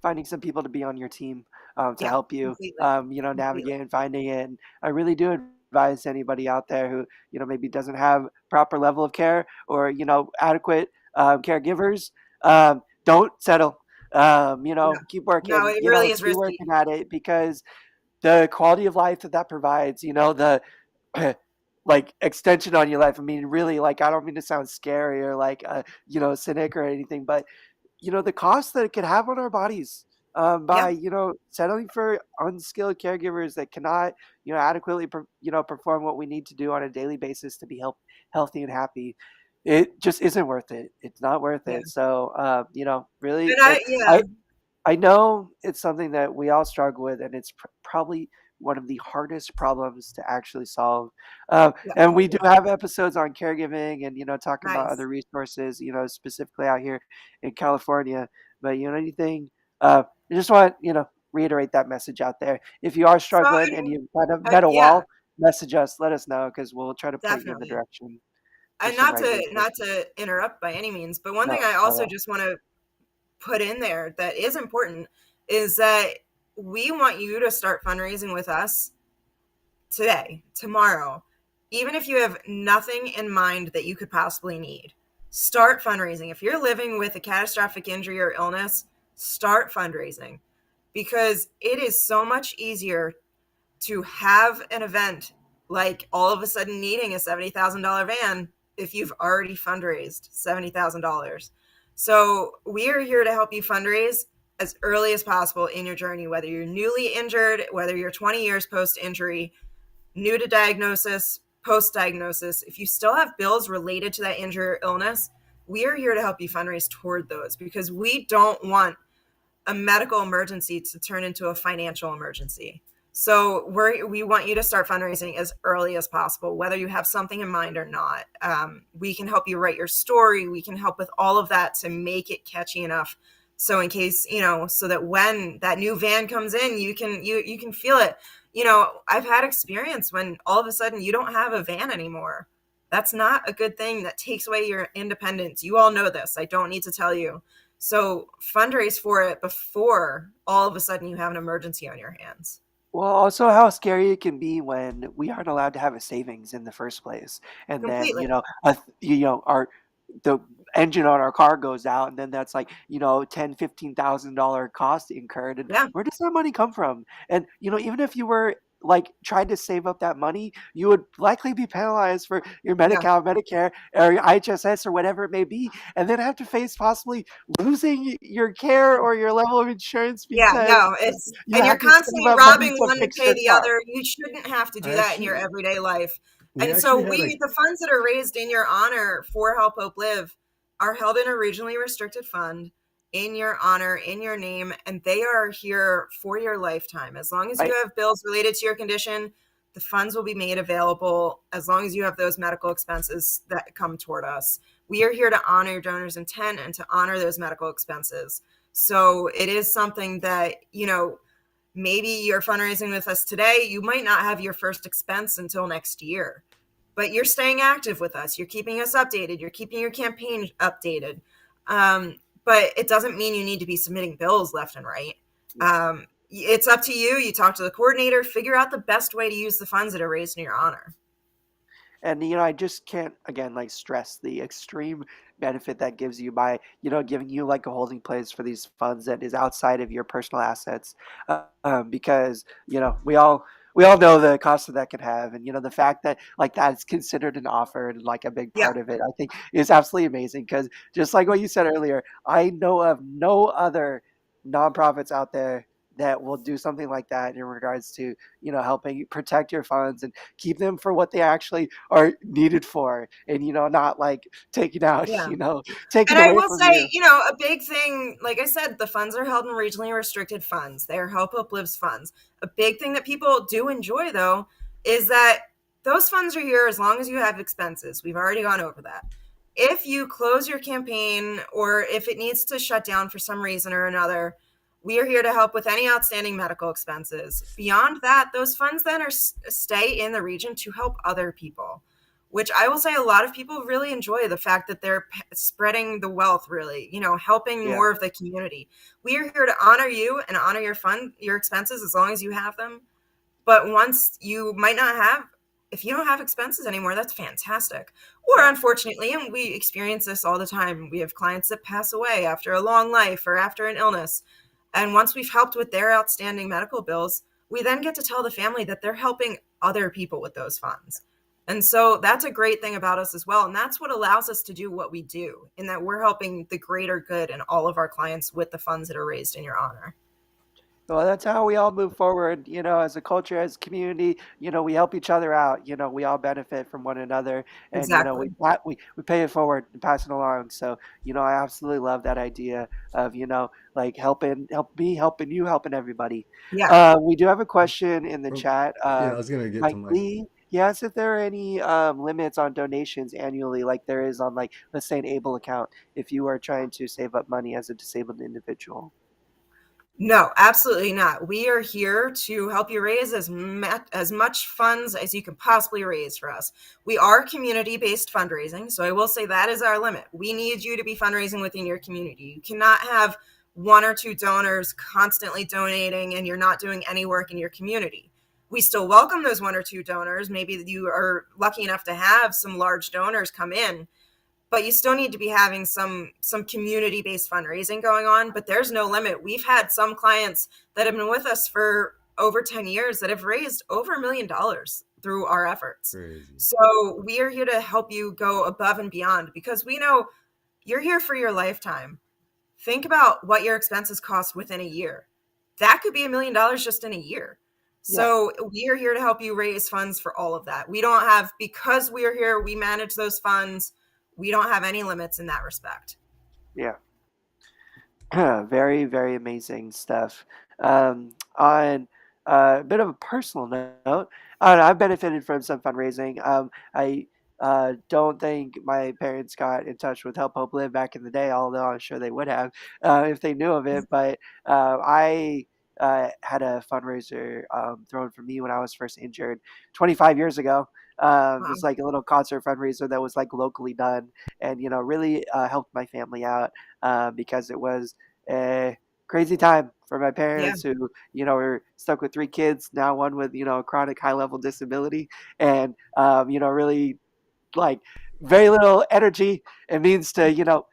Speaker 2: finding some people to be on your team, to
Speaker 3: yeah,
Speaker 2: help you,
Speaker 3: completely, completely.
Speaker 2: navigate and finding it. And I really do advise anybody out there who maybe doesn't have proper level of care or adequate caregivers, don't settle. You know, keep
Speaker 3: No,
Speaker 2: working,
Speaker 3: it really is
Speaker 2: keep
Speaker 3: risky.
Speaker 2: working at it, because the quality of life that that provides, the like extension on your life. I mean, really, like, I don't mean to sound scary or like, cynic or anything, but the cost that it can have on our bodies,
Speaker 3: Yeah,
Speaker 2: by settling for unskilled caregivers that cannot adequately perform what we need to do on a daily basis to be healthy and happy. It just isn't worth it. It's not worth
Speaker 3: yeah.
Speaker 2: it. So really,
Speaker 3: And yeah,
Speaker 2: I know it's something that we all struggle with, and it's probably one of the hardest problems to actually solve.
Speaker 3: yeah,
Speaker 2: And we do have episodes on caregiving and talking about
Speaker 3: nice.
Speaker 2: other resources, specifically out here in California. But anything, I just want reiterate that message out there. If you are
Speaker 3: So,
Speaker 2: struggling and
Speaker 3: and
Speaker 2: you've kind of met a
Speaker 3: yeah,
Speaker 2: wall, message us. Let us know, because we'll try to point you in the
Speaker 3: definitely.
Speaker 2: direction for
Speaker 3: And
Speaker 2: some
Speaker 3: not
Speaker 2: right
Speaker 3: to
Speaker 2: resources.
Speaker 3: interrupt by any means, but one thing
Speaker 2: No,
Speaker 3: I
Speaker 2: not at
Speaker 3: also
Speaker 2: all.
Speaker 3: just want to put in there that is important is that we want you to start fundraising with us today, tomorrow, even if you have nothing in mind that you could possibly need. Start fundraising. If you're living with a catastrophic injury or illness, start fundraising, because it is so much easier to have an event like all of a sudden needing a $70,000 van if you've already fundraised $70,000. So we are here to help you fundraise as early as possible in your journey, whether you're newly injured, whether you're 20 years post injury, new to diagnosis, post diagnosis. If you still have bills related to that injury or illness, we are here to help you fundraise toward those, because we don't want a medical emergency to turn into a financial emergency. So we want you to start fundraising as early as possible, whether you have something in mind or not. We can help you write your story. We can help with all of that to make it catchy enough. So in case, so that when that new van comes in, you can feel it. I've had experience when all of a sudden you don't have a van anymore. That's not a good thing. That takes away your independence. You all know this. I don't need to tell you. So fundraise for it before all of a sudden you have an emergency on your hands.
Speaker 2: Well, also how scary it can be when we aren't allowed to have a savings in the first place, and then
Speaker 3: Completely.
Speaker 2: our the engine on our car goes out, and then that's like $10,000-15,000 cost incurred, and
Speaker 3: Yeah.
Speaker 2: where does that money come from? And even if you were like trying to save up that money, you would likely be penalized for your
Speaker 3: Yeah.
Speaker 2: Medi-Cal, Medicare, or your IHSS or whatever it may be, and then have to face possibly losing your care or your level of insurance
Speaker 3: Yeah.
Speaker 2: because
Speaker 3: No, it's,
Speaker 2: you
Speaker 3: and you're
Speaker 2: have to save
Speaker 3: constantly
Speaker 2: up money
Speaker 3: robbing
Speaker 2: to
Speaker 3: one to
Speaker 2: fix
Speaker 3: pay
Speaker 2: your
Speaker 3: the
Speaker 2: car.
Speaker 3: other. You shouldn't have to
Speaker 1: I
Speaker 3: do that in your
Speaker 1: actually,
Speaker 3: everyday life.
Speaker 1: we
Speaker 3: And
Speaker 1: actually
Speaker 3: so
Speaker 1: had a
Speaker 3: the funds that are raised in your honor for Help Hope Live are held in a regionally restricted fund in your honor, in your name, and they are here for your lifetime. As long as you
Speaker 2: I
Speaker 3: have bills related to your condition, the funds will be made available as long as you have those medical expenses that come toward us. We are here to honor your donor's intent and to honor those medical expenses. So it is something that, maybe you're fundraising with us today. You might not have your first expense until next year, but you're staying active with us. You're keeping us updated. You're keeping your campaign updated. But it doesn't mean you need to be submitting bills left and right.
Speaker 2: Yeah.
Speaker 3: It's up to you. You talk to the coordinator, figure out the best way to use the funds that are raised in your honor.
Speaker 2: And I just can't again like stress the extreme benefit that gives you by giving you like a holding place for these funds that is outside of your personal assets, because we all know the cost that can have, and the fact that like that is considered an offer and like a big
Speaker 3: Yeah,
Speaker 2: part of it, I think is absolutely amazing. Because just like what you said earlier, I know of no other nonprofits out there that will do something like that in regards to helping protect your funds and keep them for what they actually are needed for, and not like taking out
Speaker 3: yeah.
Speaker 2: taken
Speaker 3: And I
Speaker 2: away
Speaker 3: will
Speaker 2: from
Speaker 3: say,
Speaker 2: you.
Speaker 3: a big thing, like I said, the funds are held in regionally restricted funds. They are Help Hope Lives funds. A big thing that people do enjoy, though, is that those funds are here as long as you have expenses. We've already gone over that. If you close your campaign or if it needs to shut down for some reason or another, we are here to help with any outstanding medical expenses. Beyond that, those funds then stay in the region to help other people, which I will say a lot of people really enjoy the fact that they're spreading the wealth, really, helping
Speaker 2: Yeah.
Speaker 3: more of the community. We are here to honor you and honor your expenses as long as you have them. But once you might not have if you don't have expenses anymore, that's fantastic. Or
Speaker 2: Yeah.
Speaker 3: unfortunately, and we experience this all the time, we have clients that pass away after a long life or after an illness. And once we've helped with their outstanding medical bills, we then get to tell the family that they're helping other people with those funds. And so that's a great thing about us as well. And that's what allows us to do what we do, in that we're helping the greater good and all of our clients with the funds that are raised in your honor.
Speaker 2: Well, that's how we all move forward, as a culture, as a community. We help each other out. We all benefit from one another, and
Speaker 3: Exactly.
Speaker 2: we pay it forward and pass it along. So, I absolutely love that idea of like helping you, helping everybody.
Speaker 3: Yeah.
Speaker 2: We do have a question in the
Speaker 1: Oh,
Speaker 2: chat.
Speaker 1: yeah, I was gonna get to
Speaker 2: Mike
Speaker 1: my.
Speaker 2: Lee, he asks if there are any limits on donations annually, like there is on, like, let's say, an Able account, if you are trying to save up money as a disabled individual.
Speaker 3: No, absolutely not. We are here to help you raise as much funds as you can possibly raise for us. We are community-based fundraising, so I will say that is our limit. We need you to be fundraising within your community. You cannot have one or two donors constantly donating and you're not doing any work in your community. We still welcome those one or two donors. Maybe you are lucky enough to have some large donors come in, but you still need to be having some community-based fundraising going on. But there's no limit. We've had some clients that have been with us for over 10 years that have raised over $1 million through our efforts.
Speaker 1: Crazy.
Speaker 3: So we are here to help you go above and beyond, because we know you're here for your lifetime. Think about what your expenses cost within a year. That could be $1 million just in a year.
Speaker 2: Yeah.
Speaker 3: So we are here to help you raise funds for all of that. We don't have, because we are here, we manage those funds. We don't have any limits in that respect.
Speaker 2: Yeah. Very, very amazing stuff. On a bit of a personal note, I've benefited from some fundraising. I don't think my parents got in touch with Help Hope Live back in the day, although I'm sure they would have if they knew of it. But I had a fundraiser thrown for me when I was first injured 25 years ago. It
Speaker 3: Wow.
Speaker 2: was like a little concert fundraiser that was like locally done, and really helped my family out because it was a crazy time for my
Speaker 3: Yeah.
Speaker 2: parents who, were stuck with three kids, now one with, a chronic high level disability, and, really, like, very little energy and means to,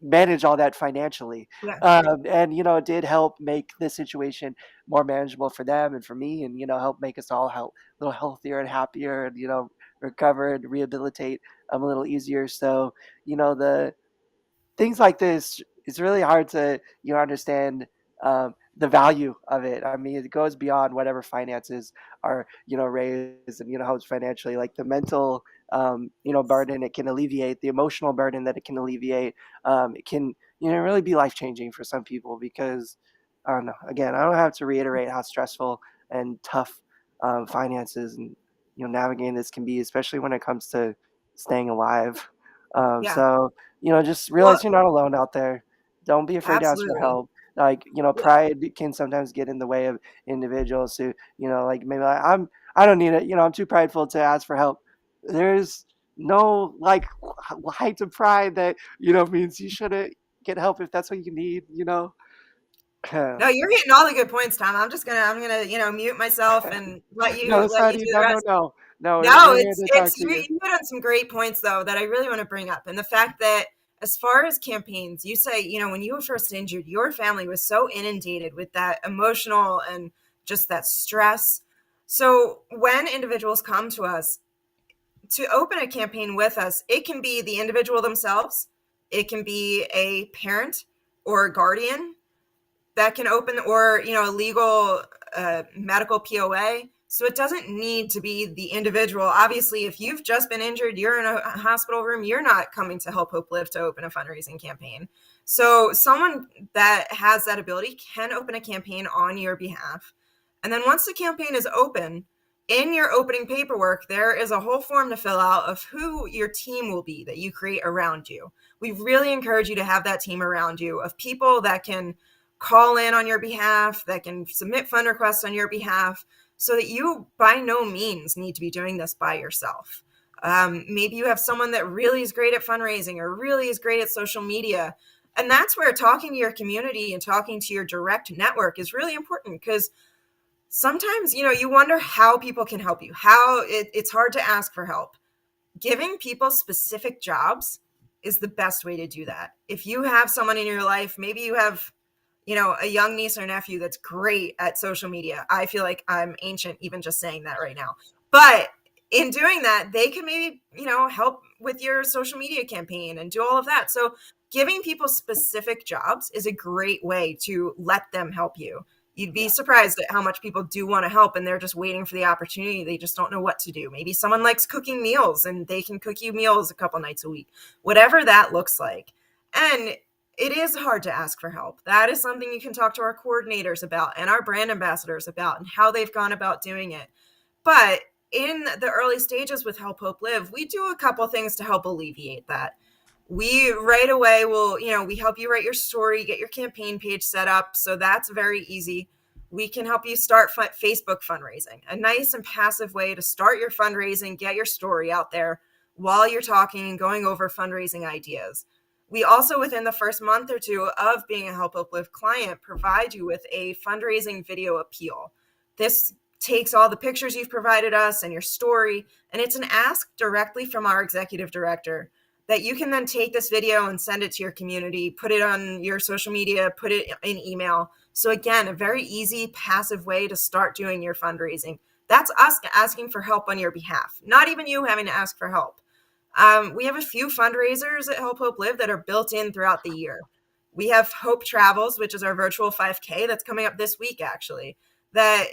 Speaker 2: manage all that financially.
Speaker 3: Yeah.
Speaker 2: And, it did help make this situation more manageable for them and for me, and, help make us all a little healthier and happier, and, recover and rehabilitate a little easier. So, the things like this, it's really hard to understand the value of it. I mean, it goes beyond whatever finances are raised, and helps financially, like the mental burden it can alleviate, the emotional burden that it can alleviate. It can really be life changing for some people, because I don't know. Again, I don't have to reiterate how stressful and tough finances and navigating this can be, especially when it comes to staying alive.
Speaker 3: Yeah.
Speaker 2: So just
Speaker 3: Well,
Speaker 2: realize you're not alone out there. Don't be afraid to ask for
Speaker 3: absolutely.
Speaker 2: help. Like,
Speaker 3: Yeah.
Speaker 2: pride can sometimes get in the way of individuals who, like, maybe like, I don't need it. I'm too prideful to ask for help. There's no, like, height of pride that, means you shouldn't get help if that's what you need.
Speaker 3: No, you're hitting all the good points, Tom. I'm gonna, mute myself and let
Speaker 2: No,
Speaker 3: you
Speaker 2: it's
Speaker 3: let
Speaker 2: not
Speaker 3: you
Speaker 2: you.
Speaker 3: do the
Speaker 2: No, no,
Speaker 3: rest.
Speaker 2: no. No,
Speaker 3: No,
Speaker 2: we're here
Speaker 3: it's
Speaker 2: to talk
Speaker 3: it's
Speaker 2: to you.
Speaker 3: you hit on some great points though that I really want to bring up. And the fact that, as far as campaigns, you say, when you were first injured, your family was so inundated with that emotional and just that stress. So when individuals come to us to open a campaign with us, it can be the individual themselves, it can be a parent or a guardian that can open, or a legal medical POA. So it doesn't need to be the individual. Obviously, if you've just been injured, you're in a hospital room, you're not coming to Help Hope Live to open a fundraising campaign. So someone that has that ability can open a campaign on your behalf. And then once the campaign is open, in your opening paperwork, there is a whole form to fill out of who your team will be that you create around you. We really encourage you to have that team around you of people that can call in on your behalf, that can submit fund requests on your behalf, so that you by no means need to be doing this by yourself. Maybe you have someone that really is great at fundraising or really is great at social media. And that's where talking to your community and talking to your direct network is really important, because sometimes, you wonder how people can help you, how it's hard to ask for help. Giving people specific jobs is the best way to do that. If you have someone in your life, maybe you have, a young niece or nephew that's great at social media. I feel like I'm ancient even just saying that right now. But in doing that, they can maybe, help with your social media campaign and do all of that. So giving people specific jobs is a great way to let them help you. You'd be
Speaker 2: Yeah.
Speaker 3: surprised at how much people do want to help and they're just waiting for the opportunity. They just don't know what to do. Maybe someone likes cooking meals and they can cook you meals a couple nights a week, whatever that looks like. And it is hard to ask for help. That is something you can talk to our coordinators about and our brand ambassadors about and how they've gone about doing it. But in the early stages with Help Hope Live, we do a couple things to help alleviate that. We right away will, we help you write your story, get your campaign page set up. So that's very easy. We can help you start Facebook fundraising, a nice and passive way to start your fundraising, get your story out there while you're talking and going over fundraising ideas. We also, within the first month or two of being a Help Hope Live client, provide you with a fundraising video appeal. This takes all the pictures you've provided us and your story, and it's an ask directly from our executive director that you can then take this video and send it to your community, put it on your social media, put it in email. So again, a very easy, passive way to start doing your fundraising. That's us asking for help on your behalf, not even you having to ask for help. We have a few fundraisers at Help Hope Live that are built in throughout the year. We have Hope Travels, which is our virtual 5K that's coming up this week, actually, that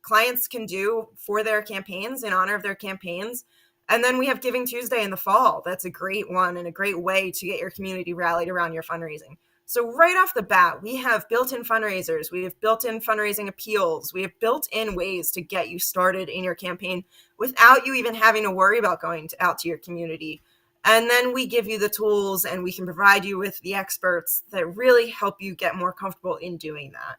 Speaker 3: clients can do for their campaigns in honor of their campaigns. And then we have Giving Tuesday in the fall. That's a great one and a great way to get your community rallied around your fundraising. So right off the bat, we have built-in fundraisers. We have built-in fundraising appeals. We have built-in ways to get you started in your campaign without you even having to worry about going out to your community. And then we give you the tools and we can provide you with the experts that really help you get more comfortable in doing that.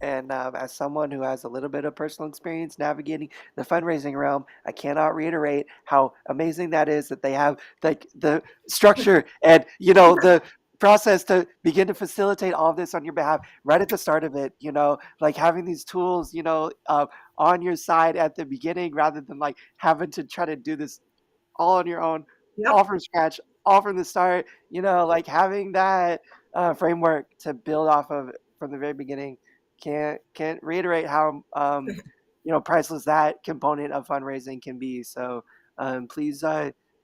Speaker 2: And as someone who has a little bit of personal experience navigating the fundraising realm, I cannot reiterate how amazing that is that they have like the structure and the process to begin to facilitate all of this on your behalf right at the start of it. Like having these tools, on your side at the beginning rather than like having to try to do this all on your own,
Speaker 3: Yep.
Speaker 2: all from scratch, all from the start. Like having that framework to build off of from the very beginning. Can't reiterate how priceless that component of fundraising can be. So please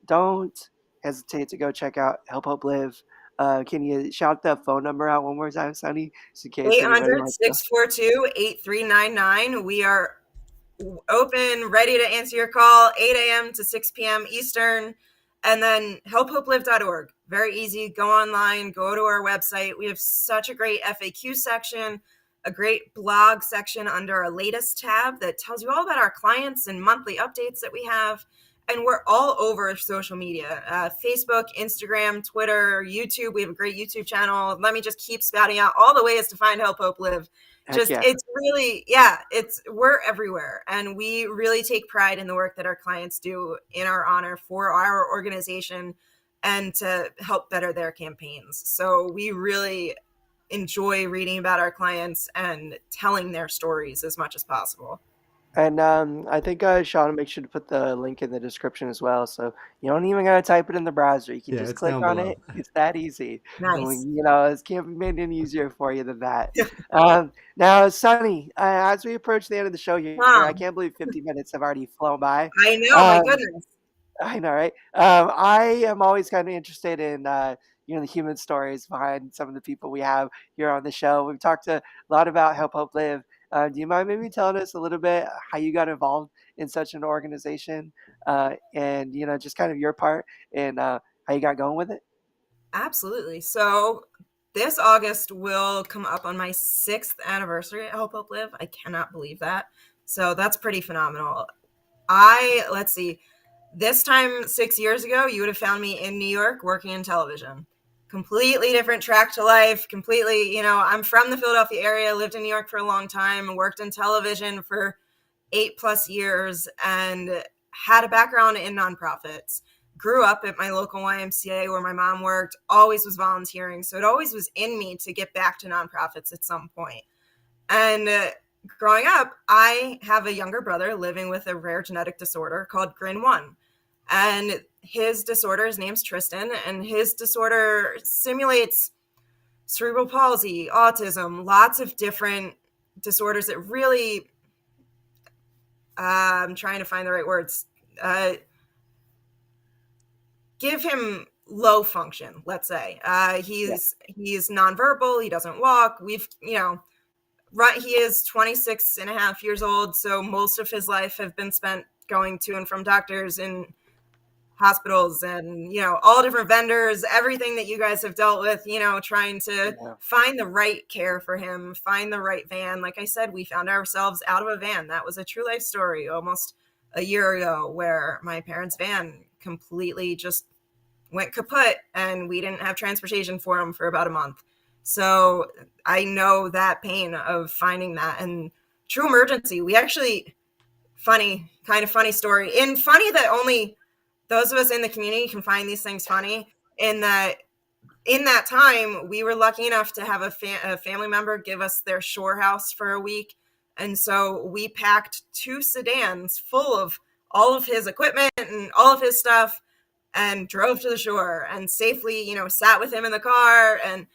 Speaker 2: don't hesitate to go check out Help Hope Live. Can you shout that phone number out one more time, Sonny, just in case anybody
Speaker 3: 800
Speaker 2: wants to?
Speaker 3: 642 8399. We are open, ready to answer your call, 8 a.m. to 6 p.m. Eastern. And then helphopelive.org. Very easy. Go online, go to our website. We have such a great FAQ section, a great blog section under our latest tab that tells you all about our clients and monthly updates that we have. And we're all over social media, Facebook, Instagram, Twitter, YouTube. We have a great YouTube channel. Let me just keep spouting out all the ways to find Help Hope Live.
Speaker 2: Heck yeah.
Speaker 3: It's really, we're everywhere. And we really take pride in the work that our clients do in our honor for our organization and to help better their campaigns. So we really enjoy reading about our clients and telling their stories as much as possible.
Speaker 2: And I think Shawn will make sure to put the link in the description as well. So you don't even got to type it in the browser. You can
Speaker 1: Yeah,
Speaker 2: just
Speaker 1: it's
Speaker 2: click
Speaker 1: down
Speaker 2: on
Speaker 1: below.
Speaker 2: it. It's that easy.
Speaker 3: Nice.
Speaker 2: It can't be made any easier for you than that. Now, Sonny, as we approach the end of the show here, I
Speaker 3: Wow.
Speaker 2: can't believe 50 minutes have already flown by.
Speaker 3: I know, my
Speaker 2: Um,
Speaker 3: goodness.
Speaker 2: I know, right? I am always kind of interested in the human stories behind some of the people we have here on the show. We've talked a lot about Help Hope Live. Do you mind maybe telling us a little bit how you got involved in such an organization, and just kind of your part and how you got going with it?
Speaker 3: Absolutely. So this August will come up on my 6th anniversary at Help Hope Live. I cannot believe that. So that's pretty phenomenal. Let's see, this time 6 years ago, you would have found me in New York working in television. Completely different track to life, completely, I'm from the Philadelphia area, lived in New York for a long time, worked in television for 8+ years, and had a background in nonprofits. Grew up at my local YMCA where my mom worked, always was volunteering. So it always was in me to get back to nonprofits at some point. And growing up, I have a younger brother living with a rare genetic disorder called GRIN1. And his disorder, his name's Tristan, and his disorder simulates cerebral palsy, autism, lots of different disorders that really, I'm trying to find the right words, give him low function, let's say.
Speaker 2: Yeah.
Speaker 3: He's nonverbal, he doesn't walk. Right, he is 26 and a half years old, so most of his life have been spent going to and from doctors and hospitals and all different vendors, everything that you guys have dealt with, trying to
Speaker 2: Yeah.
Speaker 3: find the right care for him, find the right van. Like I said, we found ourselves out of a van. That was a true life story almost a year ago, where my parents' van completely just went kaput and we didn't have transportation for him for about a month. So I know that pain of finding that. And true emergency, we actually, kind of funny story, and funny that only those of us in the community can find these things funny. In that time, we were lucky enough to have a family member give us their shore house for a week. And so we packed 2 sedans full of all of his equipment and all of his stuff and drove to the shore and safely, sat with him in the car. And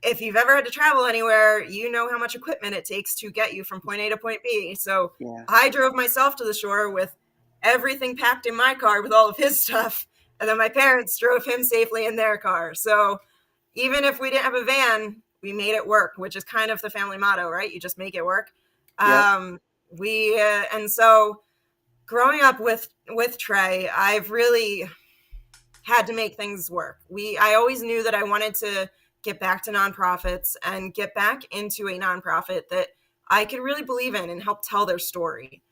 Speaker 3: if you've ever had to travel anywhere, you know how much equipment it takes to get you from point A to point B. So
Speaker 2: Yeah.
Speaker 3: I drove myself to the shore with everything packed in my car with all of his stuff. And then my parents drove him safely in their car. So even if we didn't have a van, we made it work, which is kind of the family motto, right? You just make it work.
Speaker 2: Yep.
Speaker 3: And so growing up with Trey, I've really had to make things work. I always knew that I wanted to get back to nonprofits and get back into a nonprofit that I could really believe in and help tell their story.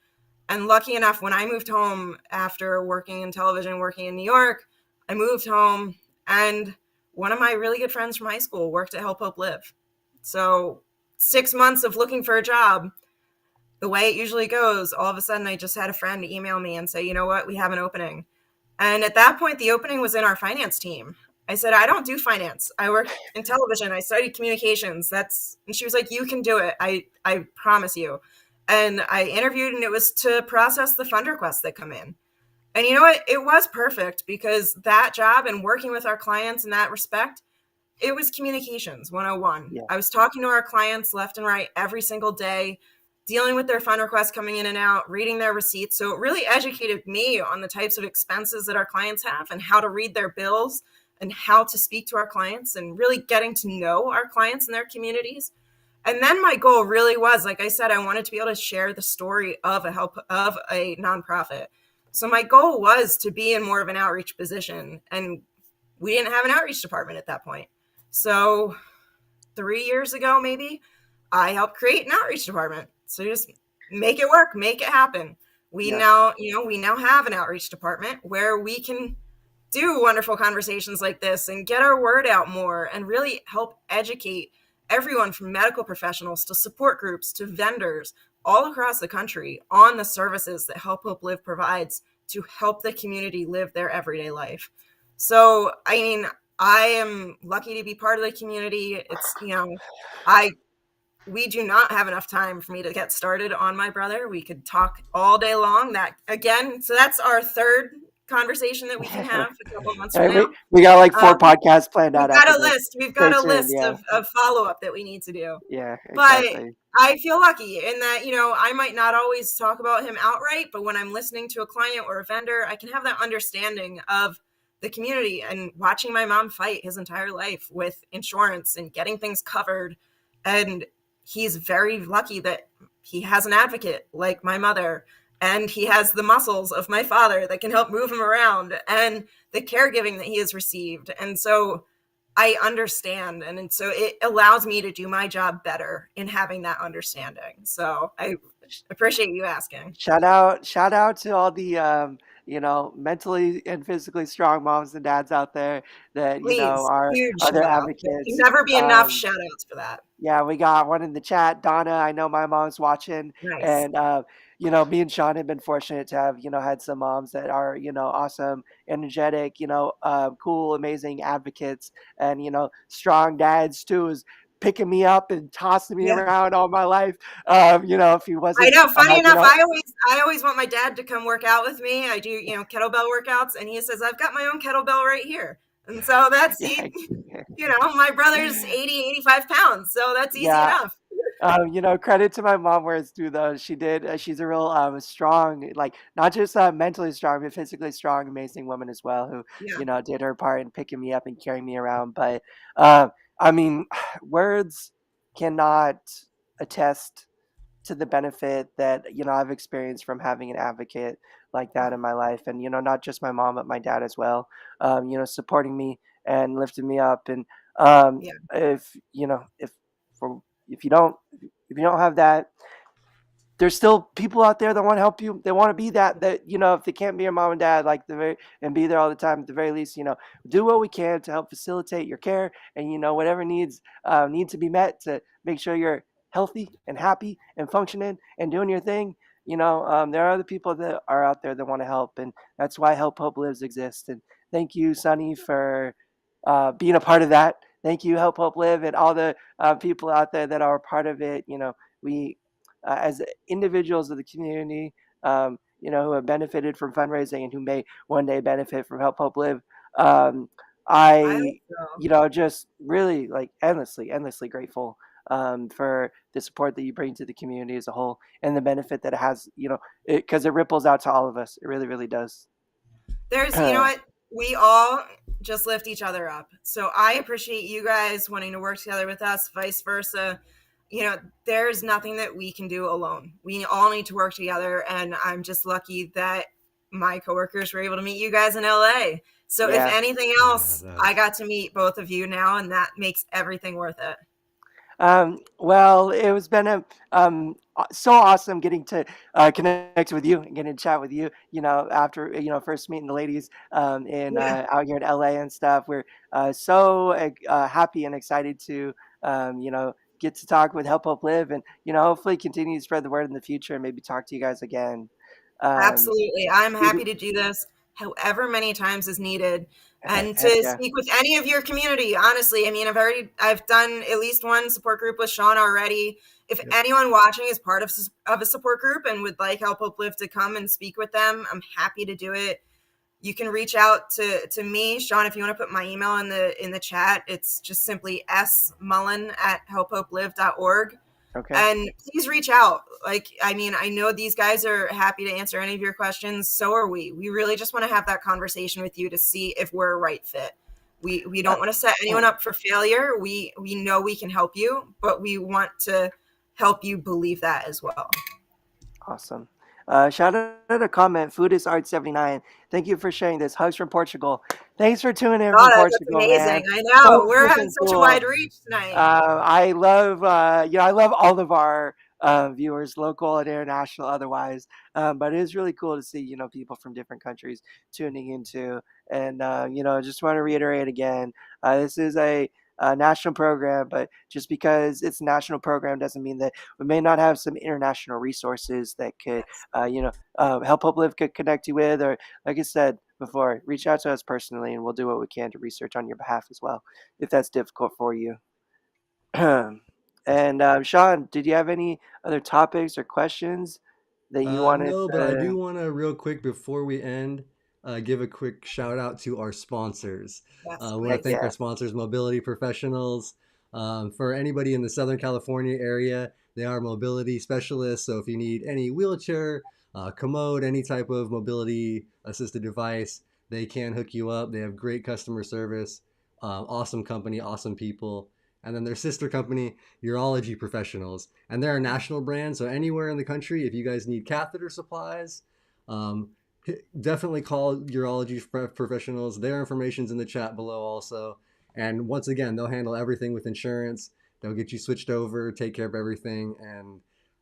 Speaker 3: And lucky enough, when I moved home after working in television, working in New York, I moved home and one of my really good friends from high school worked at Help Hope Live. So 6 months of looking for a job, the way it usually goes, all of a sudden I just had a friend email me and say, you know what, we have an opening. And at that point, the opening was in our finance team. I said, I don't do finance. I work in television. I studied communications. And she was like, you can do it. I promise you. And I interviewed, and it was to process the fund requests that come in. And you know what? It was perfect, because that job and working with our clients in that respect, it was communications 101.
Speaker 2: Yeah.
Speaker 3: I was talking to our clients left and right every single day, dealing with their fund requests coming in and out, reading their receipts. So it really educated me on the types of expenses that our clients have and how to read their bills and how to speak to our clients, and really getting to know our clients and their communities. And then my goal really was, like I said, I wanted to be able to share the story of a nonprofit. So my goal was to be in more of an outreach position, and we didn't have an outreach department at that point. So 3 years ago, maybe, I helped create an outreach department. So just make it work, make it happen. We
Speaker 2: Yeah.
Speaker 3: now, we now have an outreach department where we can do wonderful conversations like this and get our word out more and really help educate everyone from medical professionals to support groups to vendors all across the country on the services that Help Hope Live provides to help the community live their everyday life. So, I mean, I am lucky to be part of the community. It's, I we do not have enough time for me to get started on my brother. We could talk all day long. That again, so that's our third conversation that we can have a couple months
Speaker 2: All
Speaker 3: from
Speaker 2: right,
Speaker 3: now.
Speaker 2: we got like 4
Speaker 3: Um,
Speaker 2: podcasts planned out
Speaker 3: we've got
Speaker 2: after
Speaker 3: a
Speaker 2: this.
Speaker 3: list. We've
Speaker 2: Stay
Speaker 3: got a
Speaker 2: tuned.
Speaker 3: list
Speaker 2: Yeah.
Speaker 3: of follow up that we need to do.
Speaker 2: Yeah.
Speaker 3: But
Speaker 2: Exactly.
Speaker 3: I feel lucky in that, I might not always talk about him outright, but when I'm listening to a client or a vendor, I can have that understanding of the community and watching my mom fight his entire life with insurance and getting things covered. And he's very lucky that he has an advocate like my mother, and he has the muscles of my father that can help move him around, and the caregiving that he has received. And so I understand. And so it allows me to do my job better in having that understanding. So I appreciate you asking.
Speaker 2: Shout out to all the mentally and physically strong moms and dads out there that
Speaker 3: Please, huge
Speaker 2: are their
Speaker 3: shout out. There can
Speaker 2: advocates.
Speaker 3: never be enough shout outs for that.
Speaker 2: Yeah, we got one in the chat. Donna, I know my mom's watching,
Speaker 3: Nice.
Speaker 2: and me and Shawn have been fortunate to have had some moms that are awesome, energetic, cool, amazing advocates, and strong dads too. Is picking me up and tossing me
Speaker 3: Yeah.
Speaker 2: around all my life. If he
Speaker 3: I
Speaker 2: wasn't,
Speaker 3: know. Funny enough, I always want my dad to come work out with me. I do, kettlebell workouts, and he says I've got my own kettlebell right here, and so that's
Speaker 2: yeah,
Speaker 3: he. My brother's 80, 85 pounds, so that's easy
Speaker 2: yeah.
Speaker 3: enough.
Speaker 2: Credit to my mom where it's due though. She did. She's a real strong, like not just mentally strong, but physically strong, amazing woman as well. Who
Speaker 3: Yeah.
Speaker 2: did her part in picking me up and carrying me around. But uh, I mean, words cannot attest to the benefit that I've experienced from having an advocate like that in my life, and not just my mom but my dad as well. Supporting me and lifting me up, and
Speaker 3: Yeah.
Speaker 2: if you know if you don't have that, there's still people out there that want to help you. They want to be that if they can't be your mom and dad like and be there all the time, at the very least, do what we can to help facilitate your care, and whatever needs need to be met to make sure you're healthy and happy and functioning and doing your thing. There are other people that are out there that want to help, and that's why Help Hope Lives exists. And thank you, Sonny, for being a part of that. Thank you, Help Hope Live, and all the people out there that are a part of it. We as individuals of the community, who have benefited from fundraising and who may one day benefit from Help Hope Live. Um,
Speaker 3: I hope
Speaker 2: I,
Speaker 3: so.
Speaker 2: just really like endlessly grateful for the support that you bring to the community as a whole and the benefit that it has, because it ripples out to all of us. It really, really does.
Speaker 3: You know what? We all just lift each other up. So I appreciate you guys wanting to work together with us, vice versa. There's nothing that we can do alone. We all need to work together. And I'm just lucky that my coworkers were able to meet you guys in LA. So if
Speaker 2: Yeah.
Speaker 3: anything
Speaker 1: Yeah,
Speaker 3: else, I
Speaker 1: that's
Speaker 3: got to meet both of you now, and that makes everything worth it.
Speaker 2: Well, it was been so awesome getting to connect with you and getting to chat with you. After first meeting the ladies in
Speaker 3: Yeah,
Speaker 2: out here in LA and stuff, we're so happy and excited to get to talk with Help Hope Live, and hopefully continue to spread the word in the future and maybe talk to you guys again. Um,
Speaker 3: absolutely. I'm
Speaker 2: we
Speaker 3: happy
Speaker 2: do,
Speaker 3: to do this however many times is needed and
Speaker 2: heck
Speaker 3: to
Speaker 2: yeah,
Speaker 3: speak with any of your community. Honestly, I mean, I've done at least one support group with Shawn already. If
Speaker 1: yep.
Speaker 3: anyone watching is part of a support group and would like Help Uplift to come and speak with them, I'm happy to do it. You can reach out to me, Shawn, if you want to put my email in the chat. It's just simply smullen@helphopelive.org.
Speaker 2: okay.
Speaker 3: And please reach out. Like, I mean, I know these guys are happy to answer any of your questions. So are we. We really just want to have that conversation with you to see if we're a right fit. We
Speaker 2: Uh,
Speaker 3: don't want to set anyone up for failure. We know we can help you, but we want to help you believe that as well.
Speaker 2: Awesome. Shout out a comment. Food is Art 79. Thank you for sharing this. Hugs from Portugal. Thanks for tuning in
Speaker 3: Oh,
Speaker 2: from
Speaker 3: that's
Speaker 2: Portugal,
Speaker 3: amazing.
Speaker 2: man.
Speaker 3: I
Speaker 2: So
Speaker 3: know. We're having
Speaker 2: freaking
Speaker 3: such a wide
Speaker 2: cool.
Speaker 3: reach tonight.
Speaker 2: I love all of our viewers, local and international, otherwise. But it is really cool to see, people from different countries tuning into. And, just want to reiterate again, this is a national program, but just because it's a national program doesn't mean that we may not have some international resources that could, help Uplift could connect you with, or like I said before, reach out to us personally, and we'll do what we can to research on your behalf as well, if that's difficult for you. And Shawn, did you have any other topics or questions that you wanted
Speaker 1: No, but I
Speaker 2: to?
Speaker 1: do want to real quick before we end, give a quick shout out to our sponsors.
Speaker 3: Yes,
Speaker 1: We want to
Speaker 2: Heck
Speaker 3: please.
Speaker 1: thank our
Speaker 2: yeah.
Speaker 1: sponsors, Mobility Professionals. For anybody in the Southern California area, they are mobility specialists. So if you need any wheelchair, commode, any type of mobility assisted device, they can hook you up. They have great customer service, awesome company, awesome people. And then their sister company, Urology Professionals, and they're a national brand. So anywhere in the country, if you guys need catheter supplies, um, definitely call Urology Professionals. Their information's in the chat below also. And once again, they'll handle everything with insurance. They'll get you switched over, take care of everything, and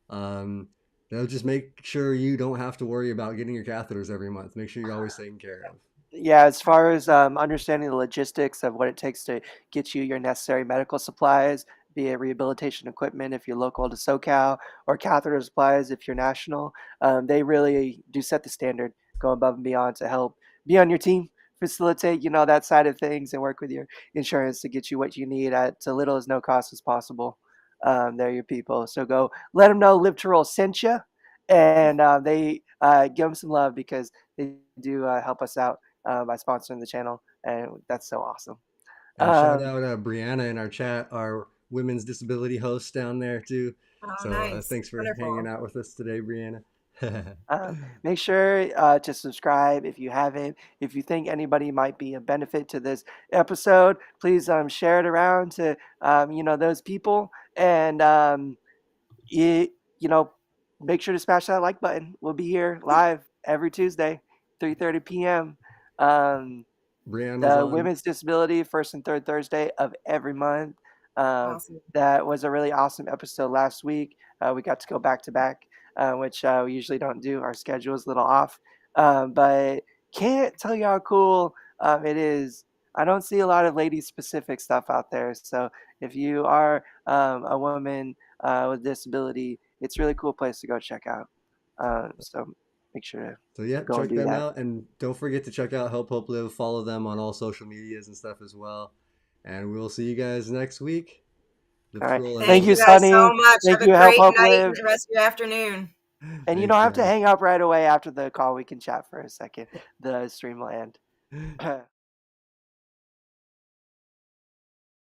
Speaker 1: um, they'll just make sure you don't have to worry about getting your catheters every month. Make sure you're always taken care of.
Speaker 2: Yeah, as far as understanding the logistics of what it takes to get you your necessary medical supplies, be it rehabilitation equipment if you're local to SoCal, or catheter supplies if you're national, they really do set the standard, go above and beyond to help be on your team facilitate, that side of things and work with your insurance to get you what you need at so little as no cost as possible. They're your people. So go let them know Live to Roll sent you, and they give them some love because they do help us out by sponsoring the channel, and that's so awesome.
Speaker 1: And shout
Speaker 2: Um,
Speaker 1: out Brianna in our chat, our women's disability host down there too.
Speaker 3: Oh,
Speaker 1: So
Speaker 3: nice.
Speaker 1: thanks for hanging
Speaker 3: Wonderful.
Speaker 1: out with us today, Brianna.
Speaker 2: Make sure to subscribe if you haven't. If you think anybody might be a benefit to this episode, please share it around to those people, and it, you know, make sure to smash that like button. We'll be here live every Tuesday, 3:30 p.m. Um,
Speaker 1: Brianna's
Speaker 2: the
Speaker 1: on.
Speaker 2: Women's Disability first and third Thursday of every month.
Speaker 3: Awesome.
Speaker 2: That was a really awesome episode last week. We got to go back to back, which we usually don't do. Our schedule is a little off, but can't tell you how cool it is. I don't see a lot of lady specific stuff out there. So if you are a woman with disability, it's a really cool place to go check out. So make sure to
Speaker 1: So yeah,
Speaker 2: go and
Speaker 1: check
Speaker 2: do
Speaker 1: them
Speaker 2: that.
Speaker 1: out, and don't forget to check out Help Hope Live. Follow them on all social medias and stuff as well. And we'll see you guys next week. Live
Speaker 2: All
Speaker 1: to
Speaker 2: right.
Speaker 1: roll
Speaker 2: Thank
Speaker 3: Thank
Speaker 2: you,
Speaker 3: you
Speaker 1: out.
Speaker 3: guys so
Speaker 2: Sonny.
Speaker 3: much.
Speaker 2: Thank
Speaker 3: Have a
Speaker 2: you, Help
Speaker 3: great
Speaker 2: Hope
Speaker 3: night and
Speaker 2: Live.
Speaker 3: the rest of your afternoon.
Speaker 2: And you
Speaker 1: Thanks,
Speaker 2: don't have to
Speaker 1: Brianna.
Speaker 2: hang up right away after the call. We can chat for a second. The stream will end.